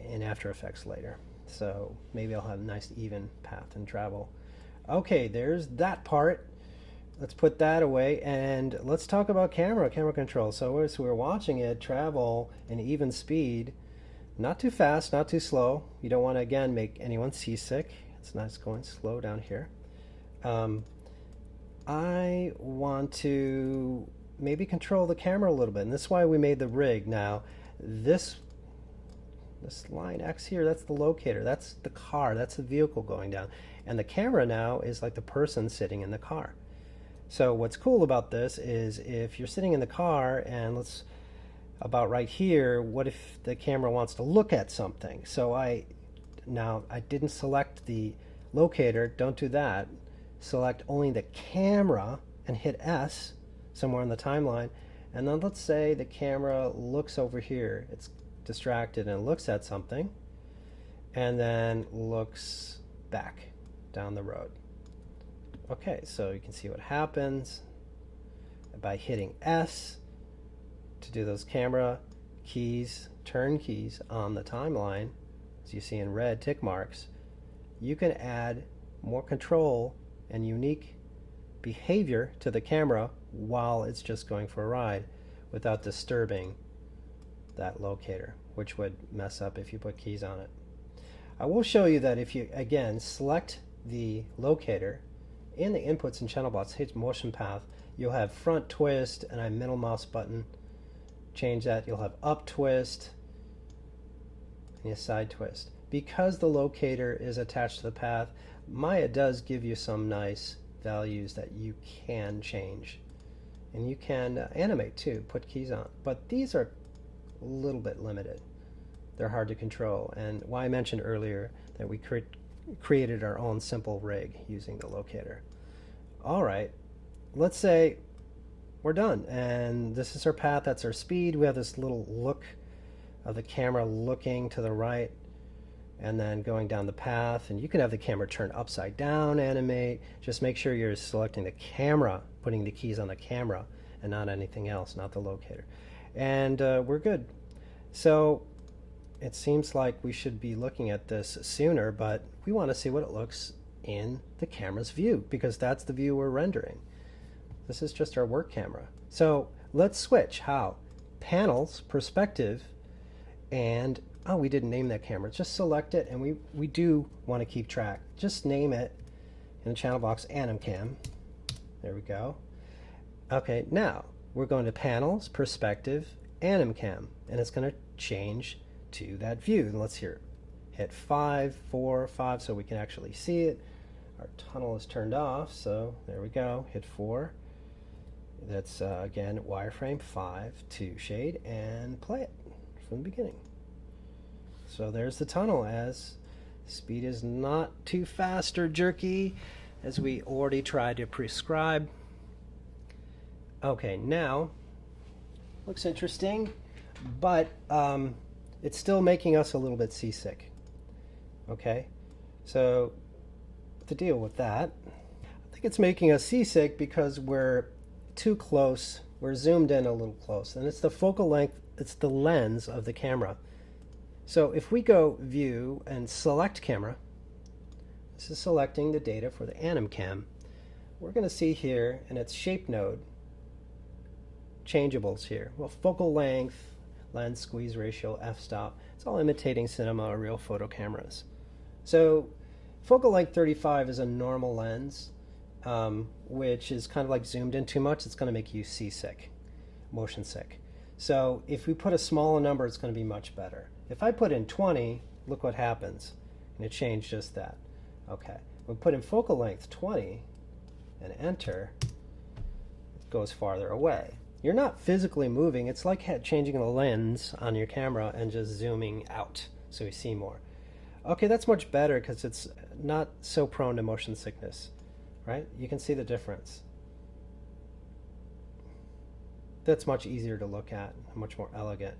in After Effects later. So maybe I'll have a nice even path and travel. Okay, there's that part. Let's put that away and let's talk about camera control. So as we're watching it travel in even speed, not too fast, not too slow. You don't want to, again, make anyone seasick. It's nice going slow down here. I want to maybe control the camera a little bit, and this is why we made the rig. Now, this line X here, that's the locator, that's the car, that's the vehicle going down, and the camera now is like the person sitting in the car. So what's cool about this is if you're sitting in the car and let's about right here, what if the camera wants to look at something? So I didn't select the locator, don't do that. Select only the camera and hit S somewhere on the timeline, and then let's say the camera looks over here, it's distracted and looks at something and then looks back down the road. Okay, so you can see what happens by hitting S to do those camera keys, turn keys on the timeline, as you see in red tick marks. You can add more control and unique behavior to the camera while it's just going for a ride without disturbing that locator, which would mess up if you put keys on it. I will show you that if you, again, select the locator in the inputs and channel blocks, hit motion path, you'll have front twist and a middle mouse button. Change that. You'll have up twist and a side twist. Because the locator is attached to the path, Maya does give you some nice values that you can change. And you can animate too, put keys on. But these are a little bit limited. They're hard to control, and why I mentioned earlier that we created our own simple rig using the locator. All right, let's say we're done, and this is our path, that's our speed. We have this little look of the camera looking to the right and then going down the path, and you can have the camera turn upside down, animate. Just make sure you're selecting the camera, putting the keys on the camera and not anything else, not the locator. And we're good. So it seems like we should be looking at this sooner, but we want to see what it looks in the camera's view because that's the view we're rendering. This is just our work camera. So let's switch. How? Panels, perspective, and oh, we didn't name that camera. Just select it, and we do want to keep track. Just name it in the channel box Anim Cam. There we go. Okay, now we're going to panels, perspective, Anim Cam, and it's going to change to that view. And let's hit 5, 4, 5 so we can actually see it. Our tunnel is turned off, so there we go. Hit 4. That's again wireframe 5 to shade and play it from the beginning. So there's the tunnel as speed is not too fast or jerky as we already tried to prescribe. Okay, now looks interesting, but it's still making us a little bit seasick. Okay, so to deal with that, I think it's making us seasick because we're too close. We're zoomed in a little close, and it's the focal length, it's the lens of the camera. So if we go view and select camera, This is selecting the data for the anim cam. We're going to see here in its shape node changeables here. Well, focal length, lens squeeze ratio, f-stop. It's all imitating cinema or real photo cameras. So focal length 35 is a normal lens, which is kind of like zoomed in too much. It's going to make you seasick, motion sick. So if we put a smaller number, it's going to be much better. If I put in 20, look what happens. And it changed just that. Okay, we put in focal length 20 and enter, it goes farther away. You're not physically moving. It's like changing the lens on your camera and just zooming out so you see more. Okay, that's much better because it's not so prone to motion sickness, right? You can see the difference. That's much easier to look at, much more elegant.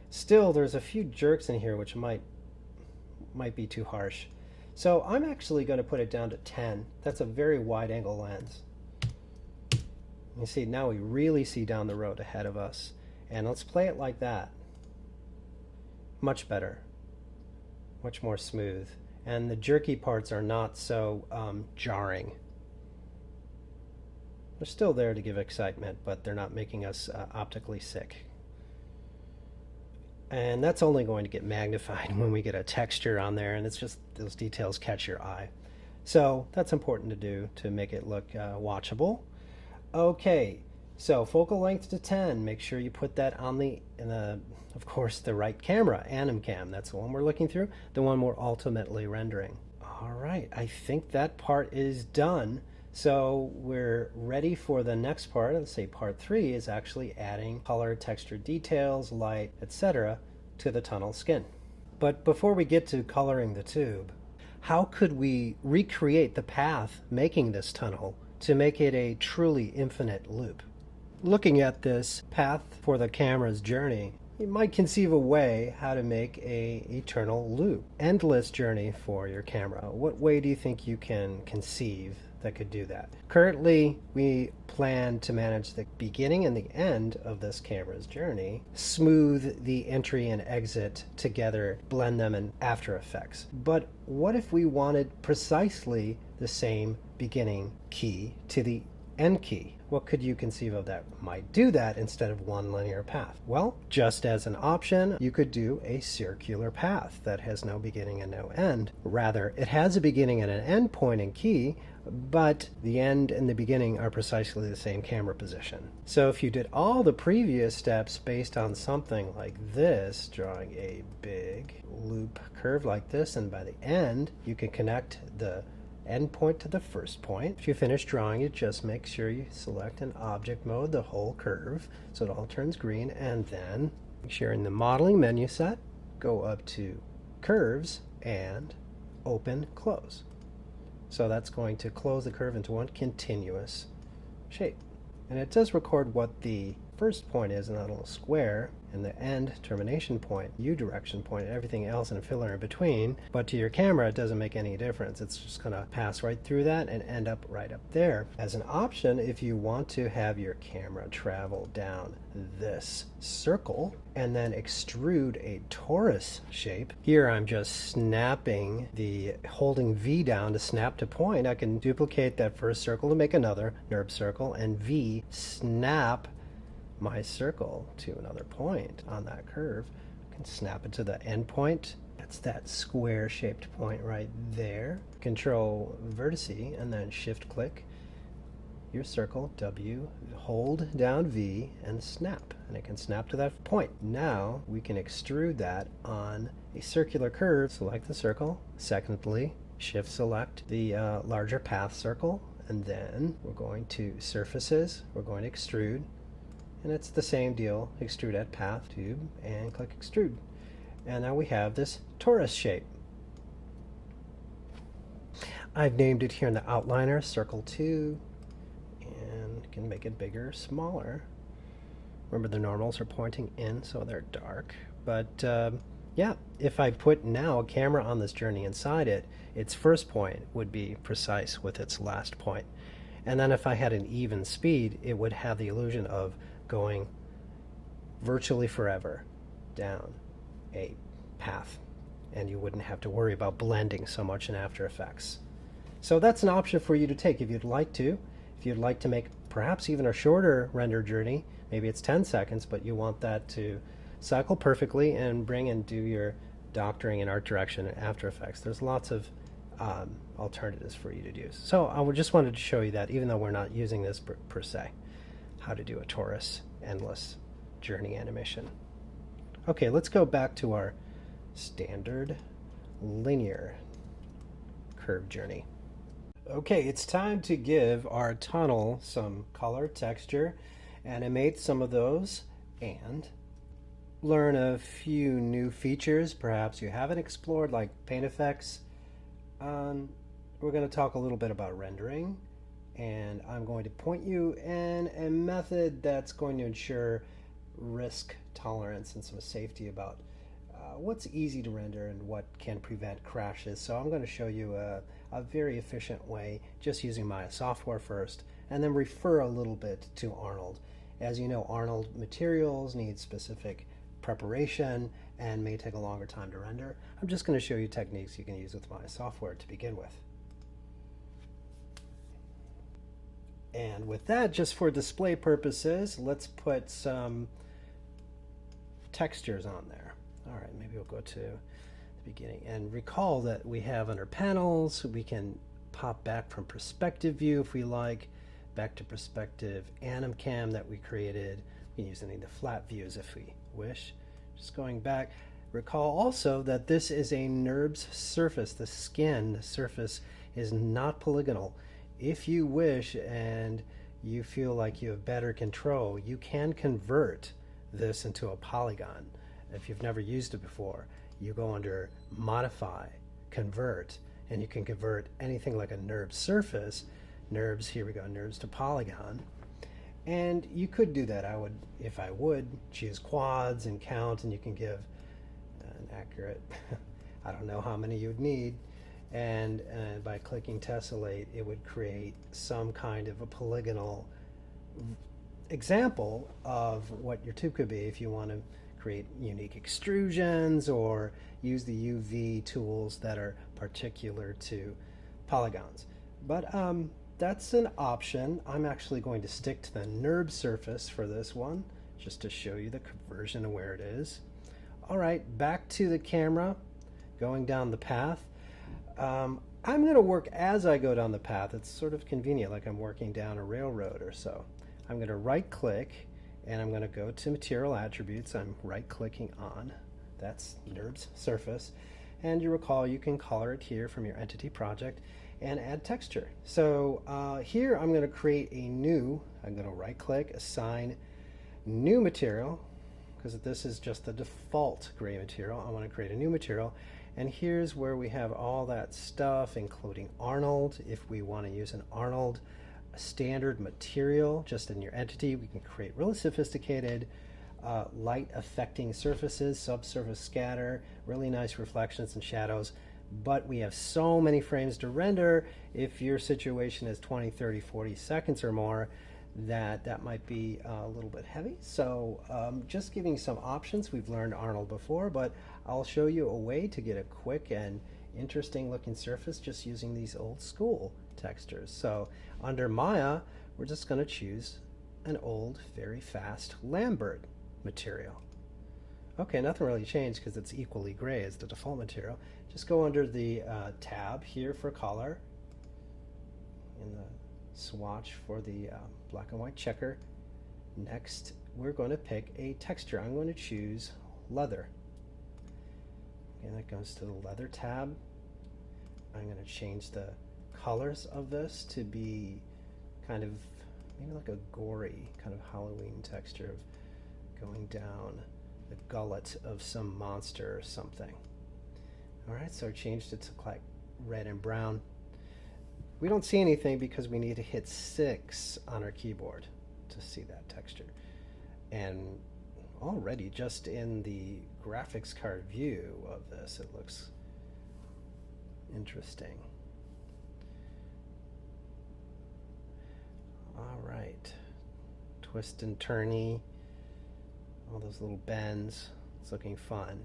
Still, there's a few jerks in here which might be too harsh. So I'm actually going to put it down to 10. That's a very wide angle lens. You see, now we really see down the road ahead of us. And let's play it like that. Much better. Much more smooth. And the jerky parts are not so jarring. They're still there to give excitement, but they're not making us optically sick. And that's only going to get magnified when we get a texture on there, and it's just those details catch your eye. So that's important to do to make it look watchable. Okay, so focal length to 10. Make sure you put that on of course, the right camera, anim cam. That's the one we're looking through, the one we're ultimately rendering. All right, I think that part is done. So we're ready for the next part. Let's say part 3 is actually adding color, texture details, light, etc. to the tunnel skin. But before we get to coloring the tube, how could we recreate the path making this tunnel to make it a truly infinite loop? Looking at this path for the camera's journey, you might conceive a way how to make a eternal loop, endless journey for your camera. What way do you think you can conceive that could do that? Currently, we plan to manage the beginning and the end of this camera's journey, smooth the entry and exit together, blend them in After Effects. But what if we wanted precisely the same beginning key to the end key? What could you conceive of that might do that instead of one linear path? Well, just as an option, you could do a circular path that has no beginning and no end. Rather, it has a beginning and an end point and key, but the end and the beginning are precisely the same camera position. So if you did all the previous steps based on something like this, drawing a big loop curve like this, and by the end, you can connect the end point to the first point. If you finish drawing it, just make sure you select in object mode the whole curve so it all turns green, and then make sure in the modeling menu set, go up to curves and open close. So that's going to close the curve into one continuous shape. And it does record what the first point is in that little square, and the end termination point, U direction point, and everything else in a filler in between. But to your camera, it doesn't make any difference. It's just going to pass right through that and end up right up there. As an option, if you want to have your camera travel down this circle and then extrude a torus shape, here I'm just snapping holding V down to snap to point. I can duplicate that first circle to make another NURBS circle, and V snap my circle to another point on that curve. I can snap it to the end point. That's that square shaped point right there. Control vertice and then shift click your circle, W, hold down V and snap, and it can snap to that point. Now we can extrude that on a circular curve. Select the circle. Secondly, shift select the larger path circle, and then we're going to surfaces, we're going to extrude. And it's the same deal, extrude at path, tube, and click extrude. And now we have this torus shape. I've named it here in the outliner, circle 2, and can make it bigger, smaller. Remember the normals are pointing in, so they're dark. But yeah, if I put now a camera on this journey inside it, its first point would be precise with its last point. And then if I had an even speed, it would have the illusion of going virtually forever down a path, and you wouldn't have to worry about blending so much in After Effects. So that's an option for you to take if you'd like to. If you'd like to make perhaps even a shorter render journey, maybe it's 10 seconds, but you want that to cycle perfectly and bring and do your doctoring in art direction and After Effects. There's lots of alternatives for you to do. So I just wanted to show you that, even though we're not using this per se, how to do a torus endless journey animation. Okay, let's go back to our standard linear curve journey. Okay, it's time to give our tunnel some color, texture, animate some of those, and learn a few new features perhaps you haven't explored, like paint effects. We're going to talk a little bit about rendering, and I'm going to point you in a method that's going to ensure risk tolerance and some safety about what's easy to render and what can prevent crashes. So I'm going to show you a very efficient way, just using Maya software first, and then refer a little bit to Arnold. As you know, Arnold materials need specific preparation and may take a longer time to render. I'm just going to show you techniques you can use with Maya software to begin with. And with that, just for display purposes, let's put some textures on there. All right, maybe we'll go to the beginning. And recall that we have under panels, we can pop back from perspective view if we like, back to perspective anim cam that we created. We can use any of the flat views if we wish. Just going back, recall also that this is a NURBS surface. The skin, the surface, is not polygonal. If you wish and you feel like you have better control, you can convert this into a polygon. If you've never used it before, you go under Modify, Convert, and you can convert anything like a NURBS surface. NURBS, here we go, NURBS to polygon. And you could do that. If I would, choose quads and count, and you can give an accurate, I don't know how many you'd need. And by clicking tessellate, it would create some kind of a polygonal example of what your tube could be if you want to create unique extrusions or use the UV tools that are particular to polygons. But that's an option. I'm actually going to stick to the NURBS surface for this one, just to show you the conversion of where it is. All right, back to the camera, going down the path. I'm going to work as I go down the path. It's sort of convenient, like I'm working down a railroad or so. I'm going to right click, and I'm going to go to Material Attributes. I'm right clicking on, that's NURBS surface. And you recall you can color it here from your entity project and add texture. So here I'm going to create a new, I'm going to right click, assign new material, because this is just the default gray material. I want to create a new material. And here's where we have all that stuff, including Arnold. If we want to use an Arnold standard material just in your entity, we can create really sophisticated light affecting surfaces, subsurface scatter, really nice reflections and shadows. But we have so many frames to render. If your situation is 20, 30, 40 seconds or more, that might be a little bit heavy. So just giving some options. We've learned Arnold before, but I'll show you a way to get a quick and interesting looking surface just using these old school textures. So under Maya, we're just going to choose an old, very fast Lambert material. Okay, nothing really changed because it's equally gray as the default material. Just go under the tab here for color, in the swatch for the black and white checker. Next, we're going to pick a texture. I'm going to choose leather. And that goes to the leather tab. I'm going to change the colors of this to be kind of maybe like a gory kind of Halloween texture of going down the gullet of some monster or something. Alright, so I changed it to like red and brown. We don't see anything because we need to hit 6 on our keyboard to see that texture. And already just in the graphics card view of this, it looks interesting. Alright, twist and turny, all those little bends, it's looking fun.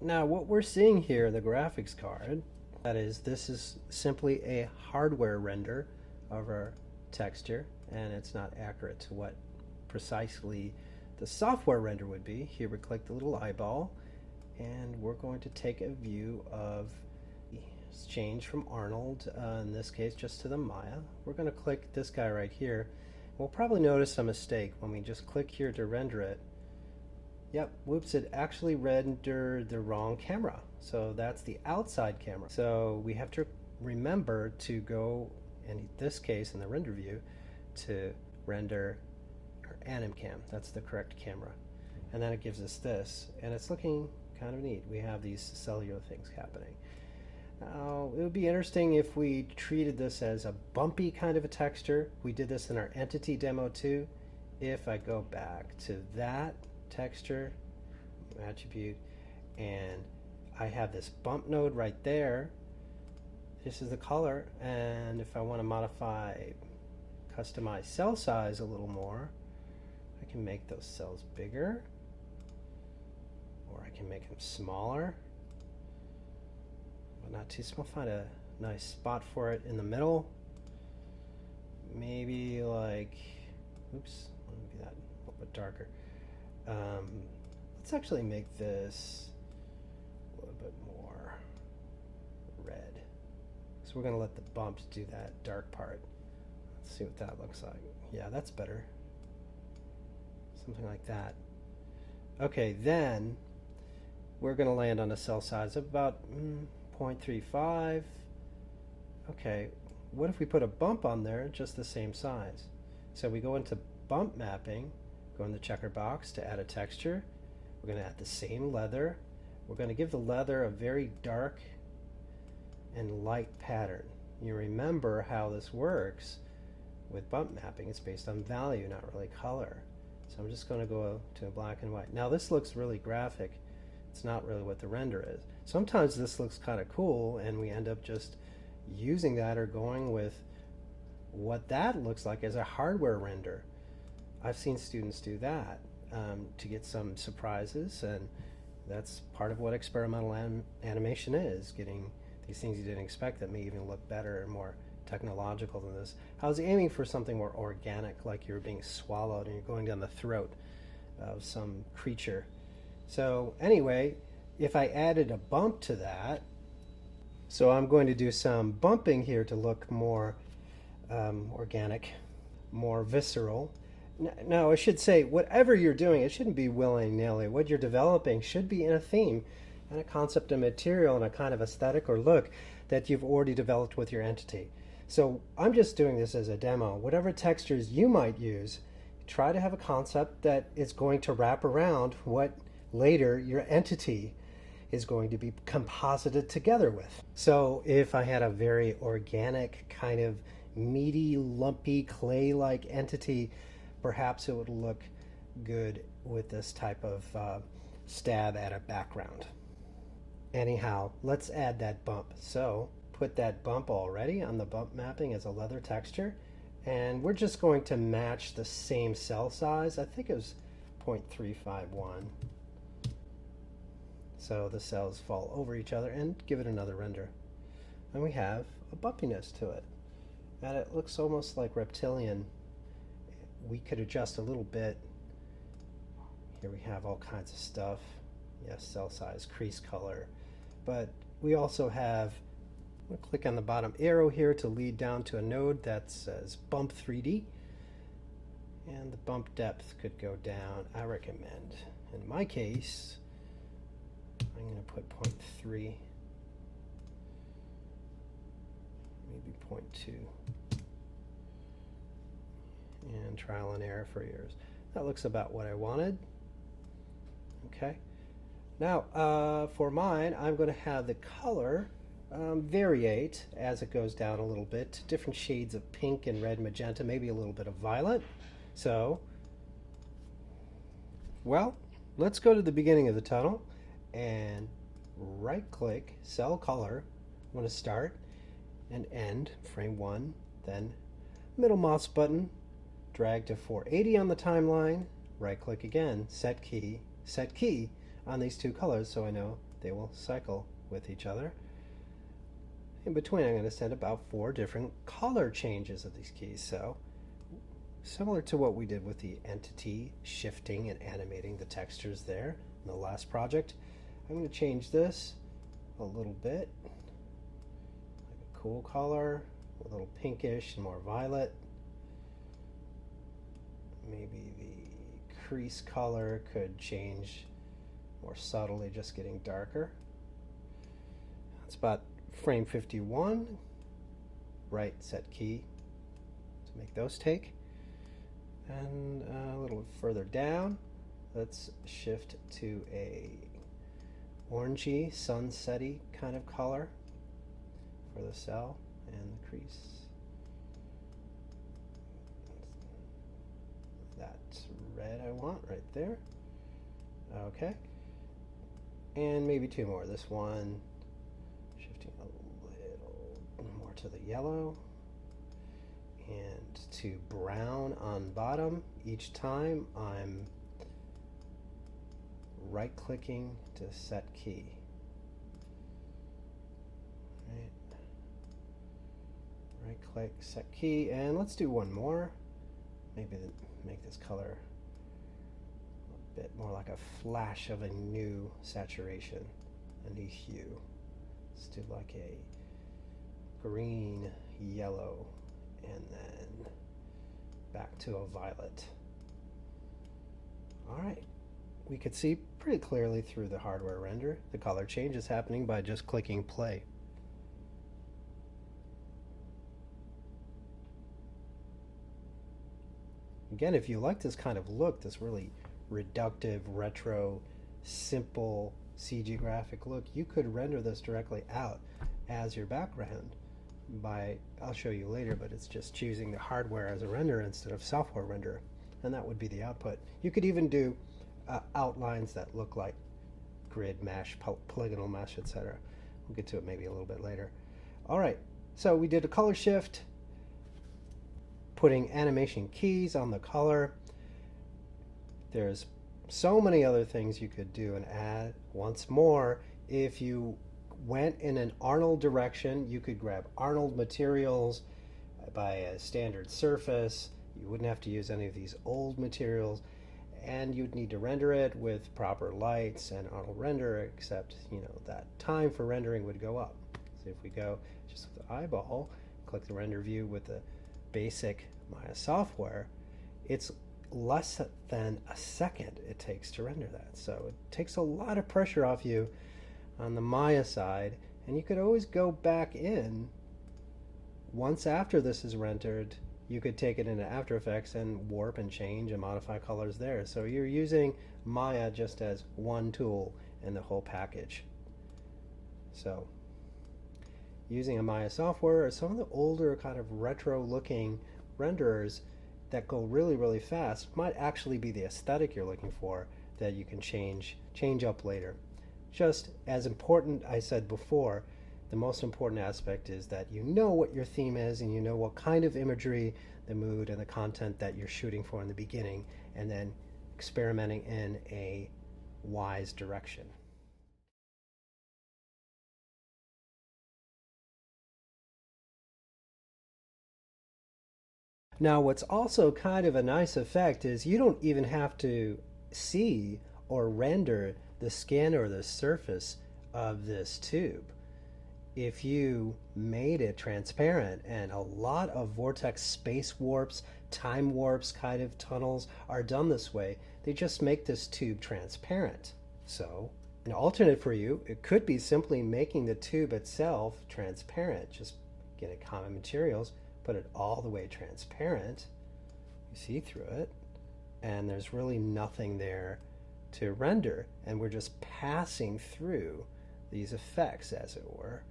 Now what we're seeing here in the graphics card, that is, this is simply a hardware render of our texture, and it's not accurate to what precisely the software render would be. Here we click the little eyeball, and we're going to take a view of change from Arnold, in this case just to the Maya. We're going to click this guy right here. We'll probably notice a mistake when we just click here to render it. Yep, whoops, it actually rendered the wrong camera. So that's the outside camera. So we have to remember to go, in this case in the render view, to render our anim cam. That's the correct camera. And then it gives us this, and it's looking kind of neat. We have these cellular things happening. Now, it would be interesting if we treated this as a bumpy kind of a texture. We did this in our entity demo too. If I go back to that texture attribute, and I have this bump node right there, this is the color, and if I want to modify, customize cell size a little more, I can make those cells bigger, or I can make them smaller, but not too small. Find a nice spot for it in the middle, maybe like, oops, let me be that a little bit darker. Let's actually make this a little bit more red. So we're going to let the bumps do that dark part. Let's see what that looks like. Yeah, that's better. Something like that. Okay, then we're going to land on a cell size of about 0.35. Okay, what if we put a bump on there just the same size? So we go into bump mapping, go in the checker box to add a texture. We're going to add the same leather. We're going to give the leather a very dark and light pattern. You remember how this works with bump mapping. It's based on value, not really color. So I'm just going to go to a black and white. Now this looks really graphic. It's not really what the render is. Sometimes this looks kind of cool and we end up just using that or going with what that looks like as a hardware render. I've seen students do that to get some surprises, and that's part of what experimental animation is, getting these things you didn't expect that may even look better and more technological than this. I was aiming for something more organic, like you're being swallowed and you're going down the throat of some creature. So anyway, if I added a bump to that, so I'm going to do some bumping here to look more organic, more visceral. Now, I should say, whatever you're doing, it shouldn't be willy-nilly. What you're developing should be in a theme and a concept of material and a kind of aesthetic or look that you've already developed with your entity. So I'm just doing this as a demo. Whatever textures you might use, try to have a concept that is going to wrap around what later your entity is going to be composited together with. So if I had a very organic, kind of meaty, lumpy, clay-like entity, perhaps it would look good with this type of stab at a background. Anyhow, let's add that bump. So put that bump already on the bump mapping as a leather texture, and we're just going to match the same cell size. I think it was 0.351. So the cells fall over each other, and give it another render. And we have a bumpiness to it. And it looks almost like reptilian. We could adjust a little bit. Here we have all kinds of stuff. Yes, cell size, crease color. But we also have, I'm going to click on the bottom arrow here to lead down to a node that says bump 3D. And the bump depth could go down. I recommend, in my case, I'm going to put 0.3, maybe 0.2. And trial and error for yours. That looks about what I wanted. Okay. Now, for mine, I'm going to have the color variate as it goes down a little bit to different shades of pink and red, magenta, maybe a little bit of violet. So, well, let's go to the beginning of the tunnel and right-click, cell color. I'm going to start and end, frame 1, then middle mouse button, drag to 480 on the timeline, right-click again, set key on these two colors so I know they will cycle with each other. In between, I'm going to set about 4 different color changes of these keys. So similar to what we did with the entity shifting and animating the textures there in the last project, I'm going to change this a little bit, like a cool color, a little pinkish and more violet. Maybe the crease color could change more subtly, just getting darker. That's about frame 51. Right set key to make those take. And a little further down, let's shift to a orangey, sunsetty kind of color for the cell and the crease. That's red I want right there. Okay. And maybe 2 more. This one, shifting a little more to the yellow. And to brown on bottom. Each time I'm right clicking to set key. Right click, set key, and let's do one more. Maybe make this color a bit more like a flash of a new saturation, a new hue. Let's do like a green, yellow, and then back to a violet. All right, we could see pretty clearly through the hardware render the color change is happening by just clicking play. Again, if you like this kind of look, this really reductive, retro, simple CG graphic look, you could render this directly out as your background by, I'll show you later, but it's just choosing the hardware as a render instead of software render, and that would be the output. You could even do outlines that look like grid mesh, polygonal mesh, etc. We'll get to it maybe a little bit later. All right, so we did a color shift, putting animation keys on the color. There's so many other things you could do and add. Once more, if you went in an Arnold direction, you could grab Arnold materials by a standard surface. You wouldn't have to use any of these old materials, and you'd need to render it with proper lights and Arnold render, except that time for rendering would go up. So if we go just with the eyeball, click the render view with the basic Maya software, it's less than a second it takes to render that. So it takes a lot of pressure off you on the Maya side, and you could always go back in once after this is rendered. You could take it into After Effects and warp and change and modify colors there. So you're using Maya just as one tool in the whole package. So using a Maya software or some of the older kind of retro looking renderers that go really, really fast might actually be the aesthetic you're looking for that you can change up later. Just as important, I said before, the most important aspect is that you know what your theme is and you know what kind of imagery, the mood, and the content that you're shooting for in the beginning, and then experimenting in a wise direction. Now, what's also kind of a nice effect is you don't even have to see or render the skin or the surface of this tube. If you made it transparent, and a lot of vortex space warps, time warps kind of tunnels are done this way, they just make this tube transparent. So an alternate for you, it could be simply making the tube itself transparent. Just get a common materials, put it all the way transparent, you see through it, and there's really nothing there to render, and we're just passing through these effects, as it were.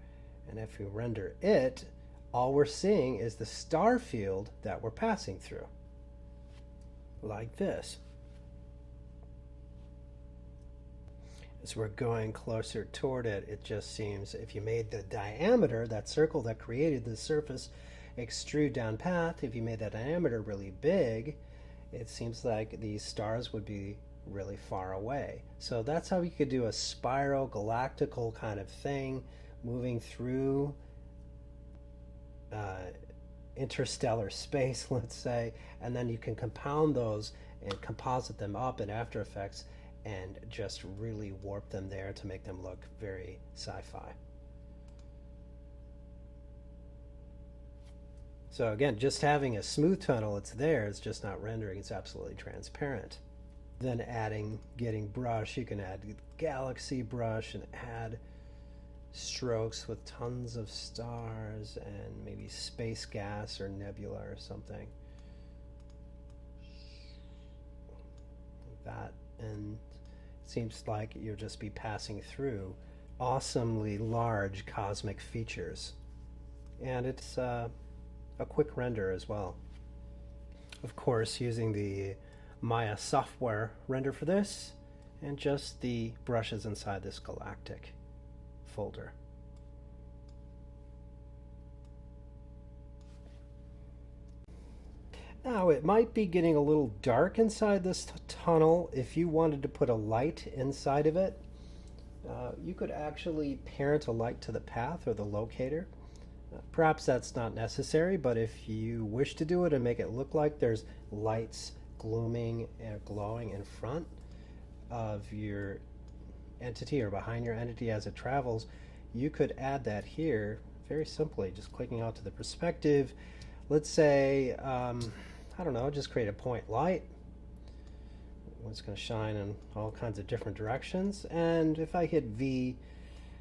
And if we render it, all we're seeing is the star field that we're passing through, like this. As we're going closer toward it, it just seems if you made the diameter, that circle that created the surface, extrude down path, if you made that diameter really big, it seems like these stars would be really far away. So that's how you could do a spiral galactical kind of thing moving through uh, interstellar space, let's say, and then you can compound those and composite them up in After Effects and just really warp them there to make them look very sci-fi. So again, just having a smooth tunnel, it's there, it's just not rendering, it's absolutely transparent. Then getting brush, you can add galaxy brush and add strokes with tons of stars and maybe space gas or nebula or something. Like that, and it seems like you'll just be passing through awesomely large cosmic features. And it's a quick render as well. Of course, using the Maya software render for this, and just the brushes inside this galactic folder. Now it might be getting a little dark inside this tunnel. If you wanted to put a light inside of it, you could actually parent a light to the path or the locator. Perhaps that's not necessary, but if you wish to do it and make it look like there's lights glooming and glowing in front of your entity or behind your entity as it travels, you could add that here very simply, just clicking out to the perspective. Let's say, I don't know, just create a point light. It's going to shine in all kinds of different directions, and if I hit V,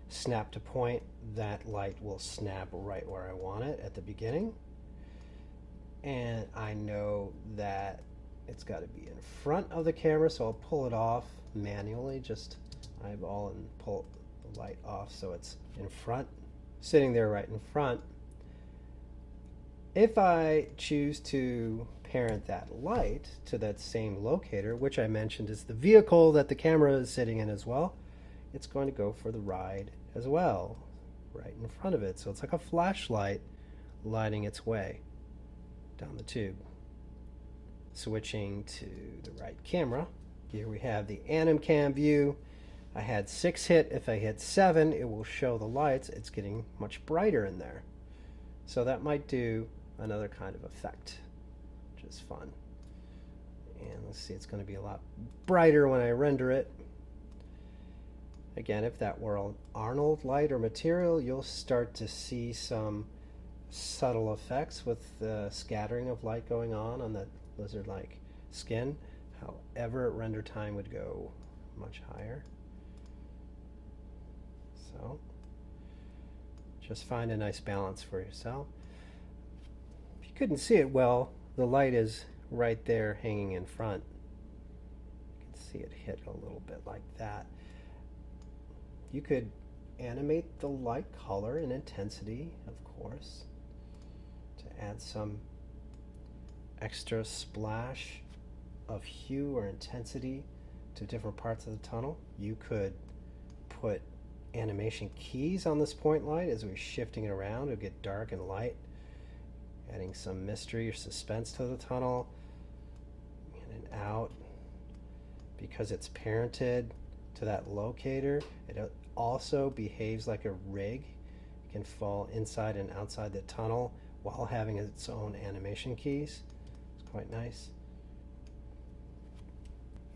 snap to point, that light will snap right where I want it at the beginning. And I know that it's got to be in front of the camera, so I'll pull it off manually, just eyeball and pull the light off so it's in front, sitting there right in front. If I choose to parent that light to that same locator, which I mentioned is the vehicle that the camera is sitting in as well, it's going to go for the ride as well, right in front of it. So it's like a flashlight lighting its way down the tube. Switching to the right camera, here we have the anim cam view. I had 6 hit. If I hit 7, it will show the lights. It's getting much brighter in there. So that might do another kind of effect, which is fun. And let's see, it's going to be a lot brighter when I render it. Again, if that were an Arnold light or material, you'll start to see some subtle effects with the scattering of light going on that lizard-like skin. However, render time would go much higher. So just find a nice balance for yourself. If you couldn't see it well, the light is right there hanging in front. You can see it hit a little bit like that. You could animate the light color and intensity, of course, to add some extra splash of hue or intensity to different parts of the tunnel. You could put animation keys on this point light as we're shifting it around. It'll get dark and light, adding some mystery or suspense to the tunnel, in and out. Because it's parented to that locator, it also behaves like a rig. It can fall inside and outside the tunnel while having its own animation keys. It's quite nice.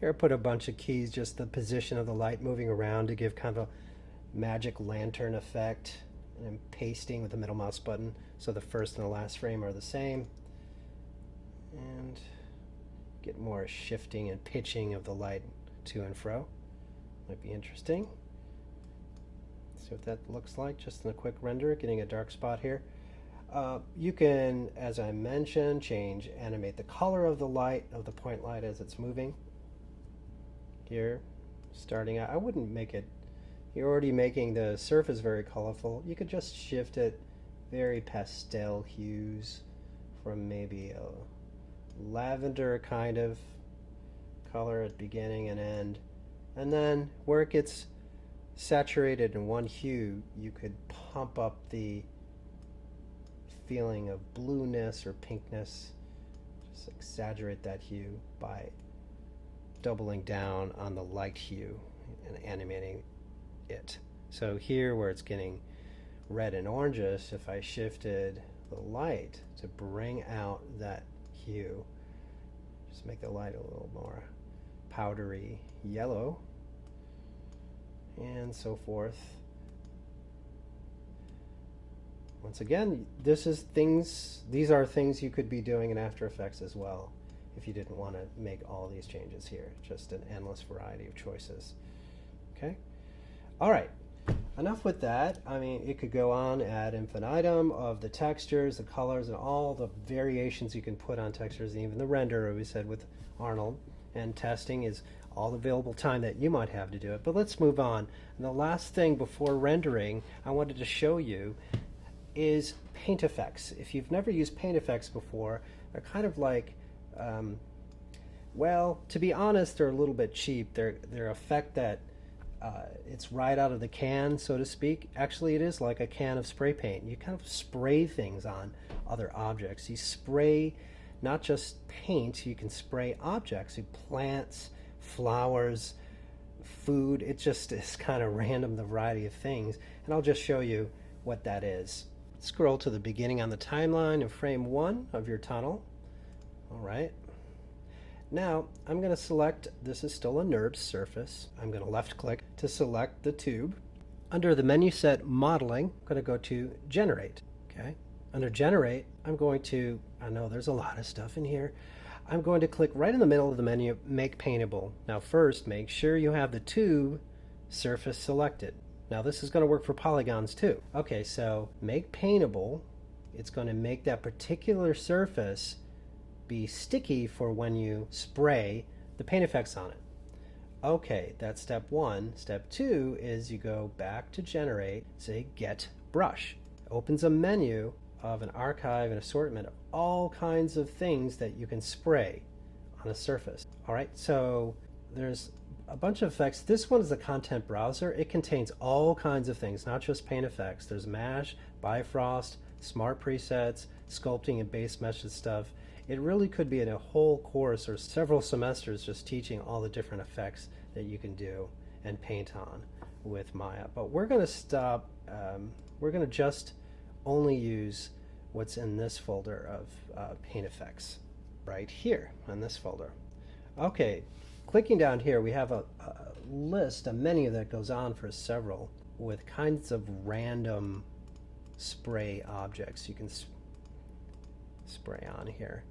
Here I put a bunch of keys, just the position of the light moving around to give kind of a magic lantern effect. And I'm pasting with the middle mouse button so the first and the last frame are the same. And get more shifting and pitching of the light to and fro. Might be interesting. See what that looks like just in a quick render, getting a dark spot here. You can, as I mentioned, animate the color of the light, of the point light as it's moving. Here, starting out, I wouldn't make it, you're already making the surface very colorful. You could just shift it very pastel hues from maybe a lavender kind of color at beginning and end. And then where it gets saturated in one hue, you could pump up the feeling of blueness or pinkness. Just exaggerate that hue by doubling down on the light hue and animating it. So here where it's getting red and oranges, if I shifted the light to bring out that hue, just make the light a little more powdery yellow, and so forth. Once again, these are things you could be doing in After Effects as well if you didn't want to make all these changes here. Just an endless variety of choices. Okay? All right. Enough with that. I mean, it could go on ad infinitum of the textures, the colors, and all the variations you can put on textures, and even the render, we said with Arnold. And testing is all the available time that you might have to do it. But let's move on. And the last thing before rendering I wanted to show you is paint effects. If you've never used paint effects before, they're kind of like, well, to be honest, they're a little bit cheap. They're effect that it's right out of the can, so to speak. Actually, it is like a can of spray paint. You kind of spray things on other objects. You spray not just paint, you can spray objects, plants, flowers, food. It just is kind of random, the variety of things. And I'll just show you what that is. Scroll to the beginning on the timeline of frame 1 of your tunnel. All right. Now I'm going to select, this is still a NURBS surface. I'm going to left click to select the tube. Under the menu set modeling, I'm going to go to generate. Okay. Under generate, I'm going to, I know there's a lot of stuff in here. I'm going to click right in the middle of the menu, make paintable. Now first, make sure you have the tube surface selected. Now this is going to work for polygons too. Okay, so make paintable. It's going to make that particular surface be sticky for when you spray the paint effects on it. Okay, that's step 1. Step 2 is you go back to generate, say get brush. It opens a menu of an archive and assortment of all kinds of things that you can spray on a surface. All right, so there's a bunch of effects. This one is the content browser. It contains all kinds of things, not just paint effects. There's Mesh, Bifrost, Smart Presets, sculpting and base meshes stuff. It really could be in a whole course or several semesters just teaching all the different effects that you can do and paint on with Maya. But we're going to stop, we're going to just only use what's in this folder of paint effects right here in this folder. Okay, clicking down here we have a list, a menu that goes on for several with kinds of random spray objects you can spray on here.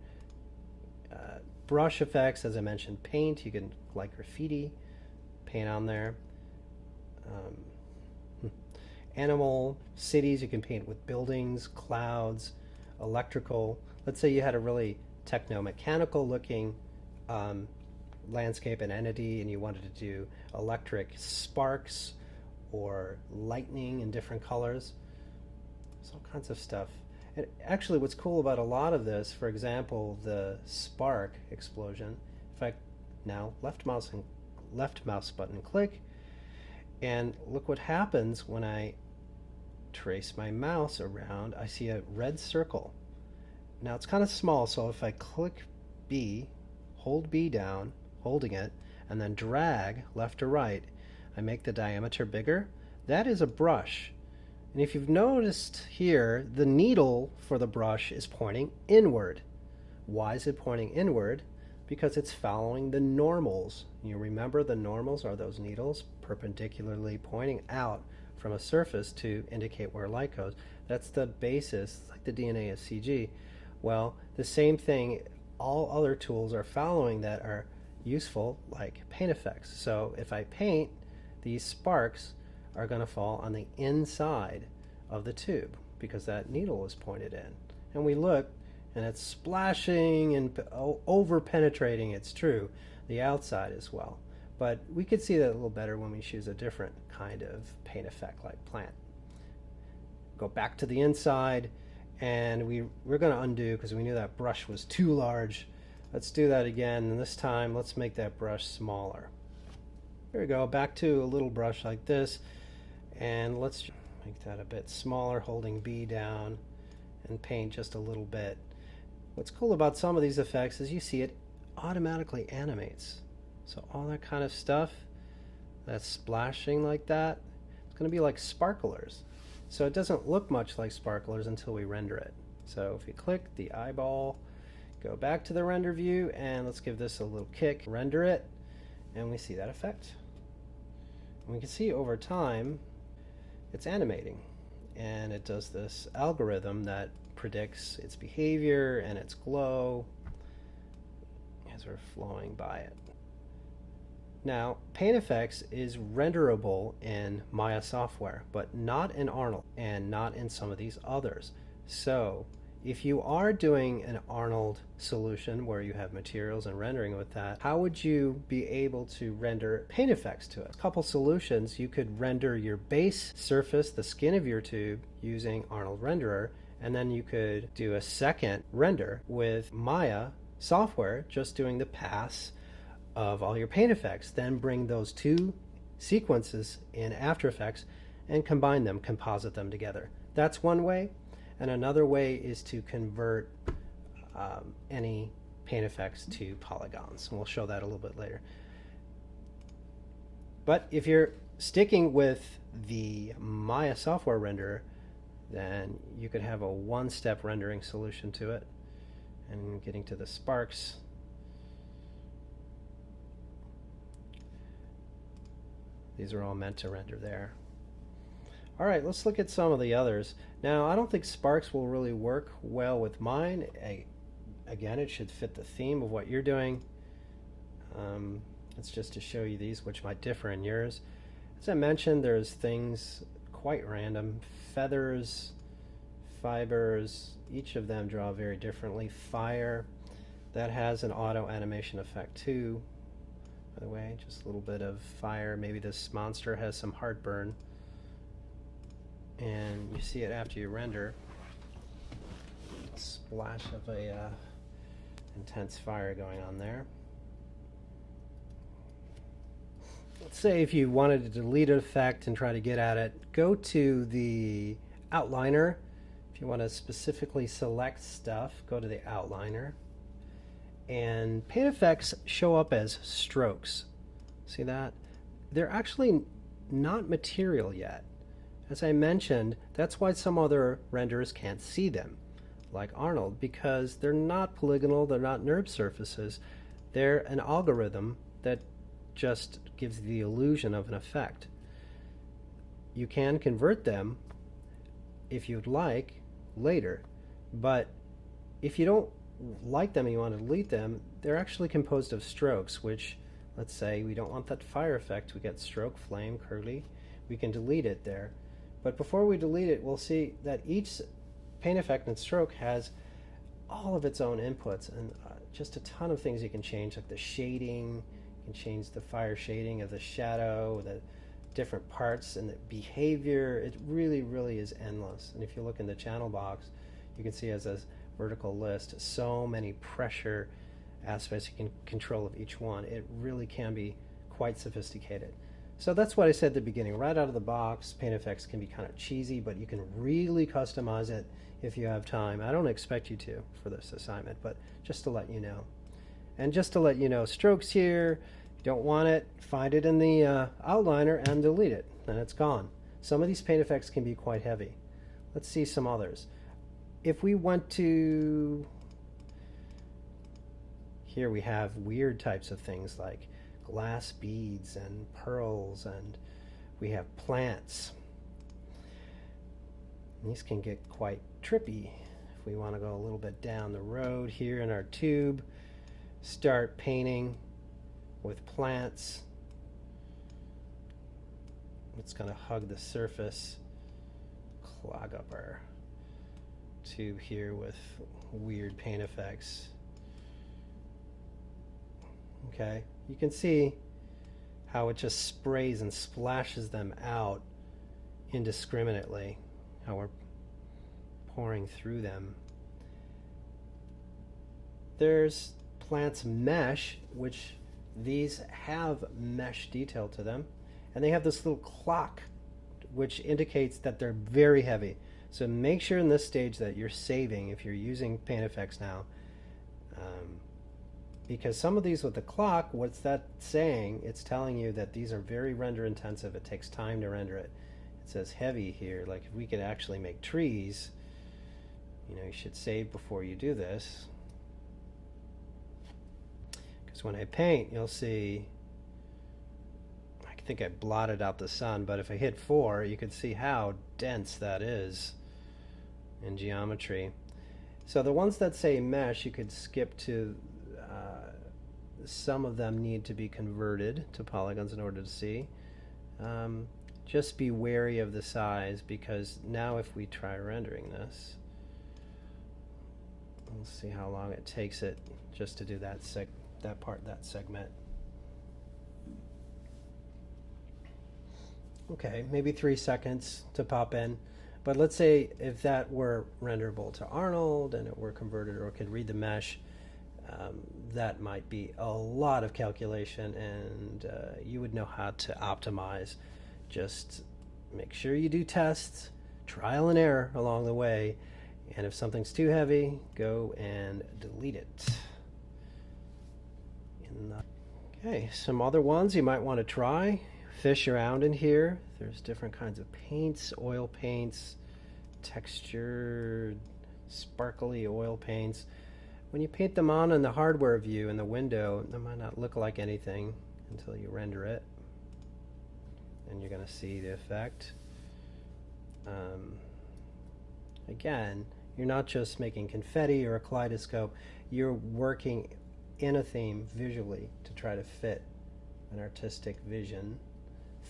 Brush effects, as I mentioned, paint, you can, like graffiti, paint on there. Animal, cities, you can paint with buildings, clouds, electrical. Let's say you had a really techno-mechanical looking landscape and entity and you wanted to do electric sparks or lightning in different colors. There's all kinds of stuff. And actually what's cool about a lot of this, for example, the spark explosion, if I now left mouse button click, and look what happens when I trace my mouse around, I see a red circle. Now it's kind of small, so if I click B, hold B down, holding it, and then drag left to right, I make the diameter bigger. That is a brush. And if you've noticed here, the needle for the brush is pointing inward. Why is it pointing inward? Because it's following the normals. You remember the normals are those needles perpendicularly pointing out from a surface to indicate where light goes. That's the basis, like the DNA of CG. Well, the same thing, all other tools are following that are useful, like paint effects. So if I paint, these sparks are going to fall on the inside of the tube because that needle is pointed in. And we look, and it's splashing and over penetrating, it's true, the outside as well. But we could see that a little better when we choose a different kind of paint effect like plant. Go back to the inside, and we're going to undo because we knew that brush was too large. Let's do that again, and this time let's make that brush smaller. Here we go, back to a little brush like this, and let's make that a bit smaller, holding B down, and paint just a little bit. What's cool about some of these effects is you see it automatically animates. So all that kind of stuff that's splashing like that, it's going to be like sparklers. So it doesn't look much like sparklers until we render it. So if you click the eyeball, go back to the render view, and let's give this a little kick, render it, and we see that effect. And we can see over time it's animating, and it does this algorithm that predicts its behavior and its glow as we're flowing by it. Now, PaintFX is renderable in Maya software, but not in Arnold and not in some of these others. So if you are doing an Arnold solution where you have materials and rendering with that, how would you be able to render PaintFX to it? A couple solutions: you could render your base surface, the skin of your tube, using Arnold Renderer, and then you could do a second render with Maya software, just doing the pass of all your PaintFX, then bring those two sequences in After Effects and combine them, composite them together. That's one way. And another way is to convert any PaintFX to polygons. And we'll show that a little bit later. But if you're sticking with the Maya software renderer, then you could have a one-step rendering solution to it. And getting to the sparks, these are all meant to render there. All right, let's look at some of the others. Now, I don't think sparks will really work well with mine. Again, it should fit the theme of what you're doing. It's just to show you these, which might differ in yours. As I mentioned, there's things quite random. Feathers, fibers, each of them draw very differently. Fire, that has an auto animation effect too. By the way, just a little bit of fire. Maybe this monster has some heartburn. And you see it after you render. Splash of a intense fire going on there. Let's say if you wanted to delete an effect and try to get at it, go to the outliner. If you want to specifically select stuff, go to the outliner. And PaintFX show up as strokes. See that? They're actually not material yet. As I mentioned, that's why some other renderers can't see them, like Arnold, because they're not polygonal, they're not NURBS surfaces. They're an algorithm that just gives the illusion of an effect. You can convert them if you'd like later, but if you don't like them and you want to delete them, they're actually composed of strokes, which, let's say we don't want that fire effect, we get stroke, flame, curly, we can delete it there. But before we delete it, we'll see that each paint effect and stroke has all of its own inputs and just a ton of things you can change, like the shading. You can change the fire shading of the shadow, the different parts, and the behavior. It really, really is endless. And if you look in the channel box, you can see as a vertical list so many pressure aspects you can control of each one. It really can be quite sophisticated. So that's what I said at the beginning. Right out of the box, PaintFX can be kind of cheesy, but you can really customize it if you have time. I don't expect you to for this assignment, but just to let you know. And just to let you know, strokes here, you don't want it, find it in the outliner and delete it, then it's gone. Some of these PaintFX can be quite heavy. Let's see some others. If we went to, here we have weird types of things like glass beads and pearls, and we have plants. And these can get quite trippy if we want to go a little bit down the road here in our tube, start painting with plants. It's going to hug the surface, clog up our tube here with weird PaintFX. Okay, you can see how it just sprays and splashes them out indiscriminately, how we're pouring through them. There's plants mesh, which these have mesh detail to them, and they have this little clock which indicates that they're very heavy. So make sure in this stage that you're saving, if you're using PaintFX now, because some of these with the clock, what's that saying? It's telling you that these are very render intensive. It takes time to render it. It says heavy here. Like if we could actually make trees, you know, you should save before you do this. Because when I paint, you'll see, I think I blotted out the sun, but if I hit 4, you can see how dense that is in geometry. So the ones that say mesh, you could skip to, some of them need to be converted to polygons in order to see. Just be wary of the size, because now if we try rendering this, we'll see how long it takes it just to do that that segment. Okay, maybe 3 seconds to pop in. But let's say if that were renderable to Arnold and it were converted or could read the mesh, that might be a lot of calculation, and you would know how to optimize. Just make sure you do tests, trial and error along the way, and if something's too heavy, go and delete it. Okay, some other ones you might want to try. Fish around in here. There's different kinds of paints, oil paints, textured, sparkly oil paints. When you paint them on in the hardware view in the window, they might not look like anything until you render it. And you're going to see the effect. Again, you're not just making confetti or a kaleidoscope, you're working in a theme visually to try to fit an artistic vision.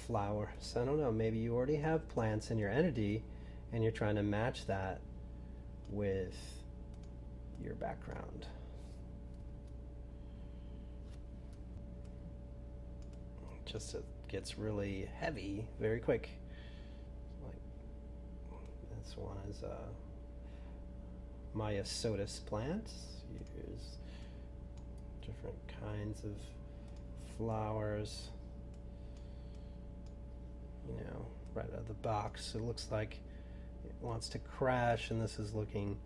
Flowers, I don't know, maybe you already have plants in your entity and you're trying to match that with your background. Just it gets really heavy very quick. Like this one is Myosotis plants. Here's different kinds of flowers. You know, right out of the box, it looks like it wants to crash, and this is looking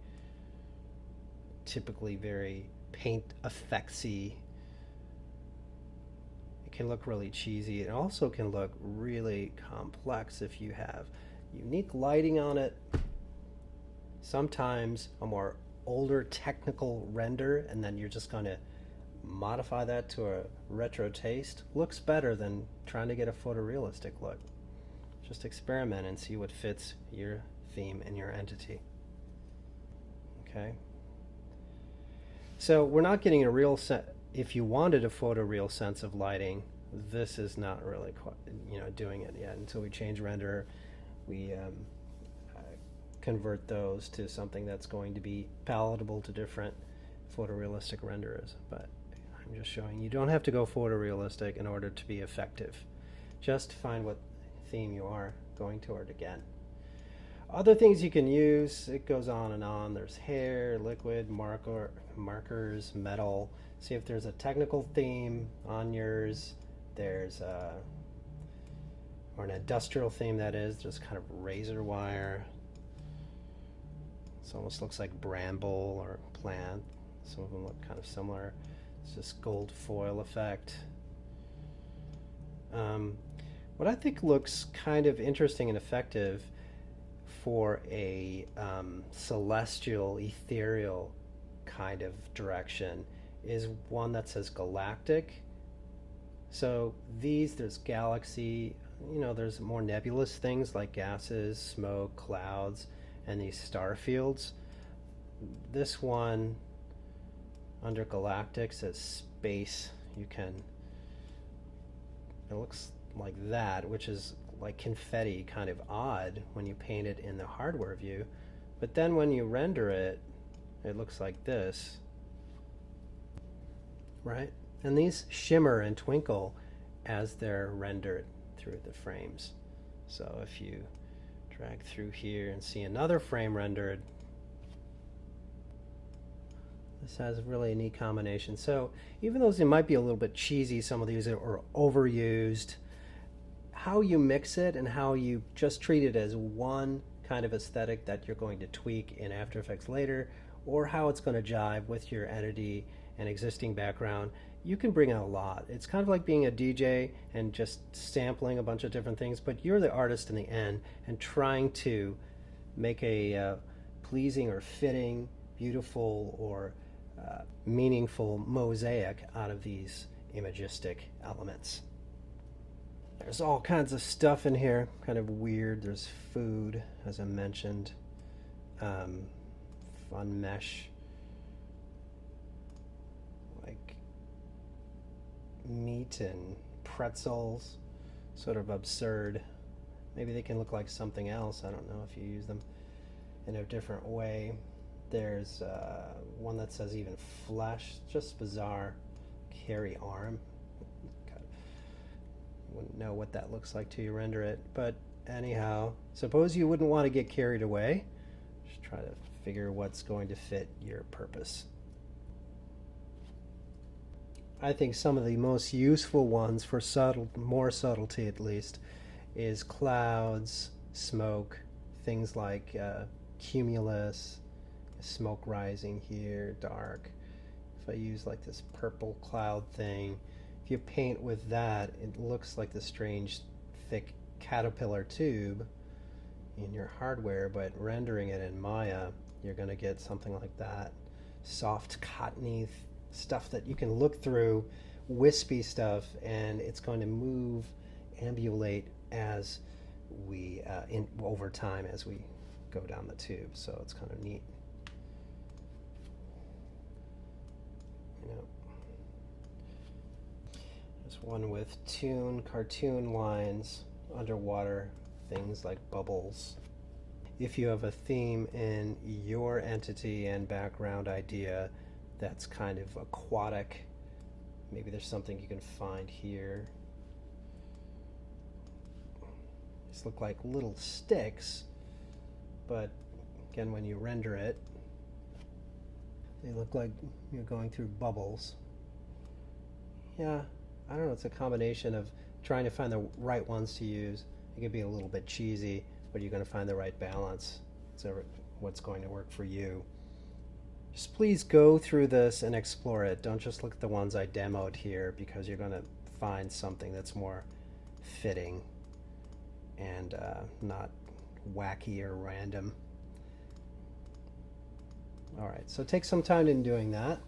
typically very paint effectsy. It can look really cheesy. It also can look really complex if you have unique lighting on it. Sometimes a more older technical render, and then you're just going to modify that to a retro taste, looks better than trying to get a photorealistic look. Just experiment and see what fits your theme and your entity. Okay. So we're not getting a real sense. If you wanted a photoreal sense of lighting, this is not really quite, doing it yet. Until we change render, we convert those to something that's going to be palatable to different photorealistic renderers. But I'm just showing you don't have to go photorealistic in order to be effective. Just find what theme you are going toward again. Other things you can use, it goes on and on. There's hair, liquid, markers, metal. See if there's a technical theme on yours. There's or an industrial theme, that is, just kind of razor wire. This almost looks like bramble or plant. Some of them look kind of similar. It's this gold foil effect. What I think looks kind of interesting and effective for a celestial, ethereal kind of direction is one that says galactic. So there's galaxy, there's more nebulous things like gases, smoke, clouds, and these star fields. This one under galactic says space. It looks like that, which is like confetti, kind of odd when you paint it in the hardware view. But then when you render it, it looks like this, right? And these shimmer and twinkle as they're rendered through the frames. So if you drag through here and see another frame rendered, this has really a neat combination. So even though it might be a little bit cheesy, some of these are overused, how you mix it and how you just treat it as one kind of aesthetic that you're going to tweak in After Effects later, or how it's going to jive with your entity an existing background, you can bring in a lot. It's kind of like being a DJ and just sampling a bunch of different things, but you're the artist in the end and trying to make a pleasing or fitting, beautiful or meaningful mosaic out of these imagistic elements. There's all kinds of stuff in here, kind of weird. There's food, as I mentioned, fun mesh, like meat and pretzels, sort of absurd. Maybe they can look like something else. I don't know if you use them in a different way. There's one that says even flesh, just bizarre. Carry arm. Wouldn't know what that looks like till you render it. But anyhow, suppose you wouldn't want to get carried away. Just try to figure what's going to fit your purpose. I think some of the most useful ones for more subtlety at least, is clouds, smoke, things like cumulus, smoke rising here, dark. If I use like this purple cloud thing, if you paint with that, it looks like the strange thick caterpillar tube in your hardware, but rendering it in Maya, you're going to get something like that. Soft, cottony stuff that you can look through, wispy stuff, and it's going to move, ambulate as we, over time as we go down the tube. So it's kind of neat. There's one with cartoon lines, underwater things like bubbles. If you have a theme in your entity and background idea that's kind of aquatic, maybe there's something you can find here. These look like little sticks, but again, when you render it, they look like you're going through bubbles. Yeah, I don't know, it's a combination of trying to find the right ones to use. It can be a little bit cheesy, but you're going to find the right balance. It's what's going to work for you. Just please go through this and explore it. Don't just look at the ones I demoed here, because you're going to find something that's more fitting and not wacky or random. Alright, so take some time in doing that.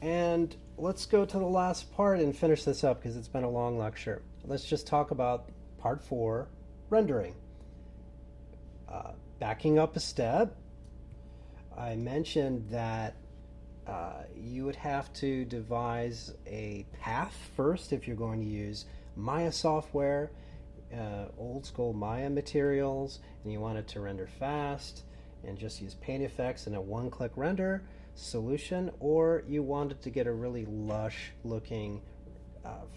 And let's go to the last part and finish this up, because it's been a long lecture. Let's just talk about part 4, rendering. Backing up a step, I mentioned that you would have to devise a path first if you're going to use Maya software, old school Maya materials, and you want it to render fast and just use paint effects and a one-click render solution, or you wanted to get a really lush looking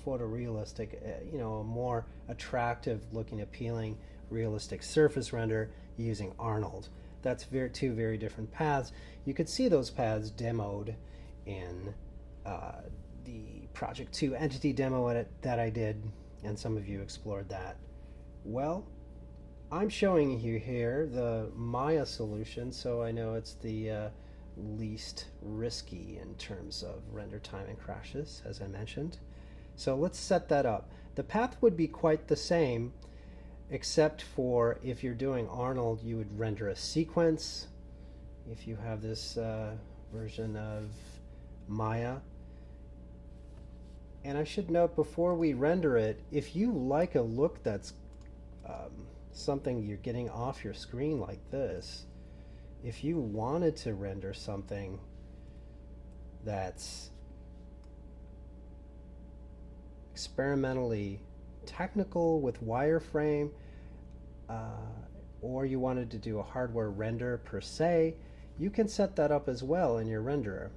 photorealistic, a more attractive looking, appealing, realistic surface render using Arnold. That's two very different paths. You could see those paths demoed in the Project 2 entity demo that I did, and some of you explored that. Well, I'm showing you here the Maya solution, so I know it's the least risky in terms of render time and crashes, as I mentioned. So let's set that up. The path would be quite the same, except for if you're doing Arnold, you would render a sequence. If you have this version of Maya. And I should note before we render it, if you like a look that's something you're getting off your screen like this, if you wanted to render something that's experimentally technical with wireframe, or you wanted to do a hardware render per se, you can set that up as well in your renderer.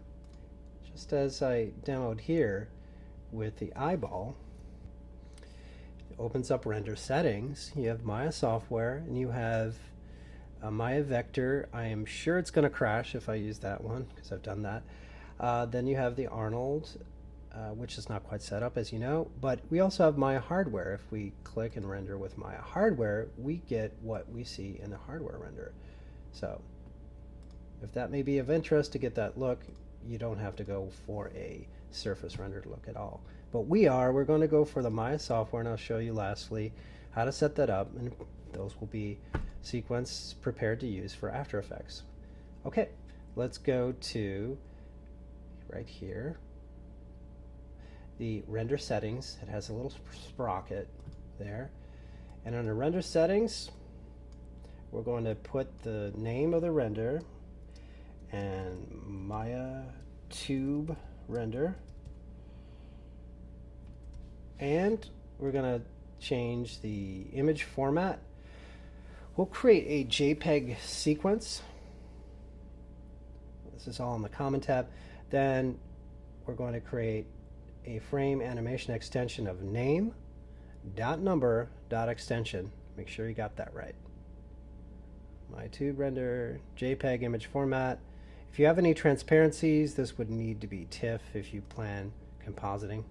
Just as I demoed here with the eyeball. It opens up render settings. You have Maya software, and you have a Maya vector. I am sure it's going to crash if I use that one, because I've done that. Then you have the Arnold, which is not quite set up, as you know, but we also have Maya hardware. If we click and render with Maya hardware, we get what we see in the hardware render. So if that may be of interest to get that look, you don't have to go for a surface rendered look at all. But we're going to go for the Maya software, and I'll show you lastly how to set that up, and those will be sequence prepared to use for After Effects. Okay, let's go to right here, the render settings. It has a little sprocket there, and under render settings we're going to put the name of the render and Maya tube render, and we're going to change the image format. We'll create a JPEG sequence. This is all in the Common tab. Then we're going to create a frame animation extension of name dot number dot extension. Make sure you got that right. My tube render JPEG image format. If you have any transparencies, this would need to be TIFF if you plan compositing.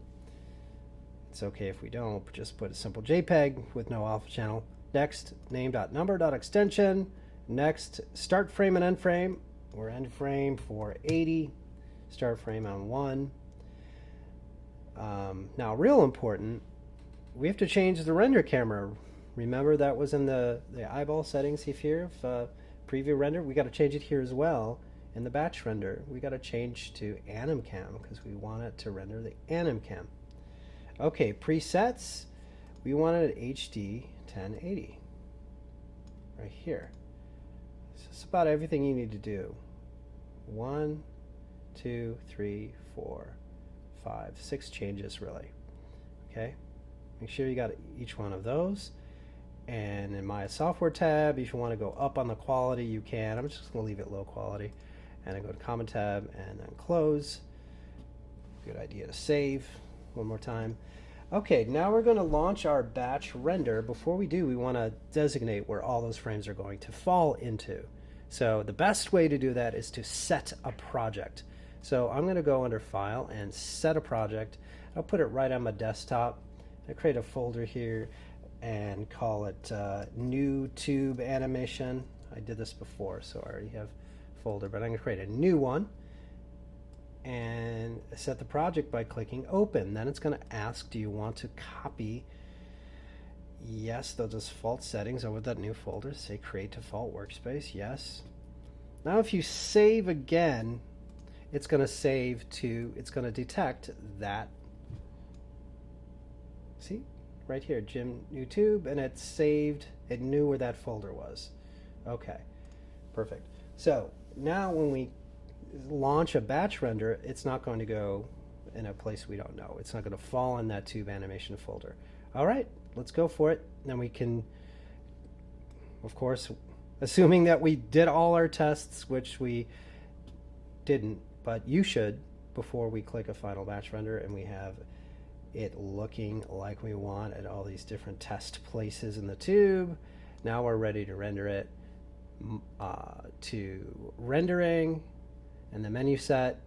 It's okay if we don't, just put a simple JPEG with no alpha channel. Next, name.number.extension. Next, start frame and end frame. We're end frame for 80. Start frame on 1. Now, real important, we have to change the render camera. Remember that was in the eyeball settings here of preview render. We got to change it here as well. In the batch render, we got to change to anim cam because we want it to render the anim cam. Okay, presets, we wanted HD 1080 right here. So it's about everything you need to do. 1, 2, 3, 4, 5, 6 changes really. Okay, make sure you got each one of those. And in my software tab, if you want to go up on the quality, you can. I'm just going to leave it low quality. And I go to Common tab and then close. Good idea to save one more time. Okay, now we're going to launch our batch render. Before we do, we want to designate where all those frames are going to fall into. So the best way to do that is to set a project. So I'm going to go under File and Set a Project. I'll put it right on my desktop. I create a folder here and call it New Tube Animation. I did this before, so I already have a folder, but I'm going to create a new one and set the project by clicking Open. Then it's going to ask, do you want to copy, yes, the default settings over that new folder. Say Create Default Workspace, yes. Now if you save again, it's going to save to, it's going to detect that, see? Right here, Jim New Tube, and it saved, it knew where that folder was. Okay, perfect. So now when we launch a batch render, it's not going to go in a place we don't know. It's not going to fall in that tube animation folder. All right, let's go for it. Then we can, of course, assuming that we did all our tests, which we didn't, but you should before we click a final batch render and we have it looking like we want at all these different test places in the tube. Now we're ready to render it to rendering and the menu set,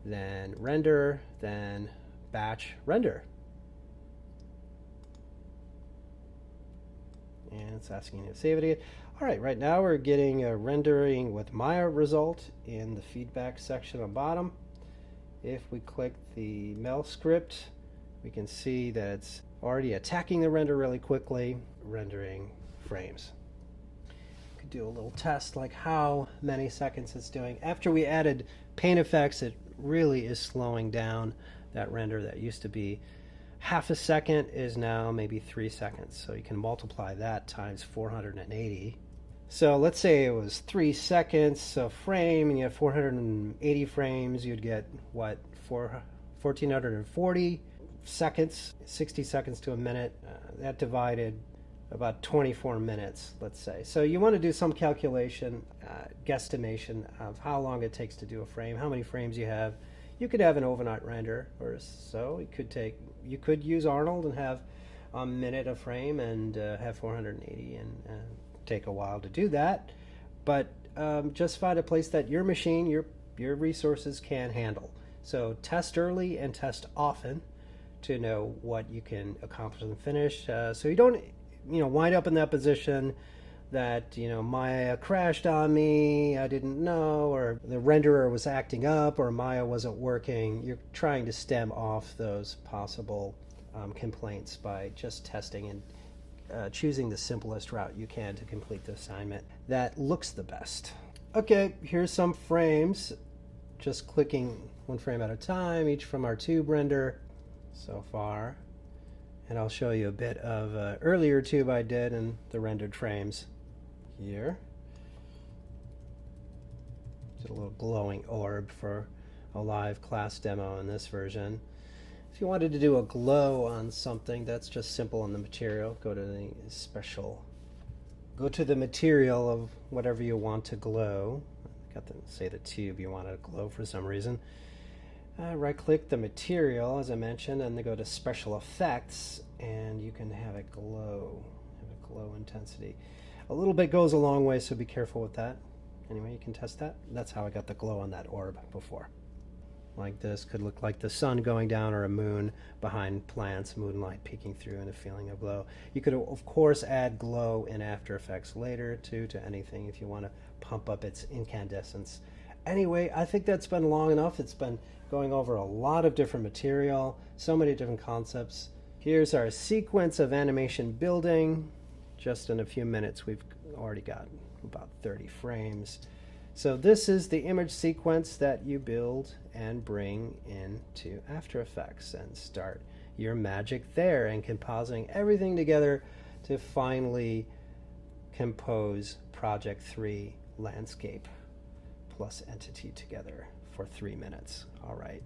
then render, then batch render. And it's asking you to save it again. All right, right now we're getting a rendering with Maya result in the feedback section on bottom. If we click the Mel script, we can see that it's already attacking the render really quickly, rendering frames. We could do a little test like how many seconds it's doing. After we added paint effects, it really is slowing down that render that used to be half a second is now maybe 3 seconds. So you can multiply that times 480. So let's say it was 3 seconds a frame and you have 480 frames, you'd get what, 1440 seconds, 60 seconds to a minute. That divided about 24 minutes, let's say. So you want to do some calculation, guesstimation of how long it takes to do a frame, how many frames you have. You could have an overnight render or so. You could use Arnold and have a minute a frame and have 480 and take a while to do that. But just find a place that your machine, your resources can handle. So test early and test often to know what you can accomplish and finish. So you don't wind up in that position that, you know, Maya crashed on me, I didn't know, or the renderer was acting up, or Maya wasn't working. You're trying to stem off those possible complaints by just testing and choosing the simplest route you can to complete the assignment that looks the best. Okay, here's some frames. Just clicking one frame at a time, each from our tube render so far. And I'll show you a bit of an earlier tube I did and the rendered frames here. Did a little glowing orb for a live class demo in this version. If you wanted to do a glow on something, that's just simple in the material. Go to the material of whatever you want to glow. Got to say the tube you want to glow for some reason. Right click the material, as I mentioned, and then go to special effects, and you can have it glow, intensity. A little bit goes a long way, so be careful with that. Anyway, you can test that. That's how I got the glow on that orb before. Like this, could look like the sun going down or a moon behind plants, moonlight peeking through and a feeling of glow. You could, of course, add glow in After Effects later, too, to anything if you want to pump up its incandescence. Anyway, I think that's been long enough. It's been going over a lot of different material, so many different concepts. Here's our sequence of animation building. Just in a few minutes, we've already got about 30 frames. So this is the image sequence that you build and bring into After Effects and start your magic there and compositing everything together to finally compose Project 3 landscape plus entity together for 3 minutes. All right.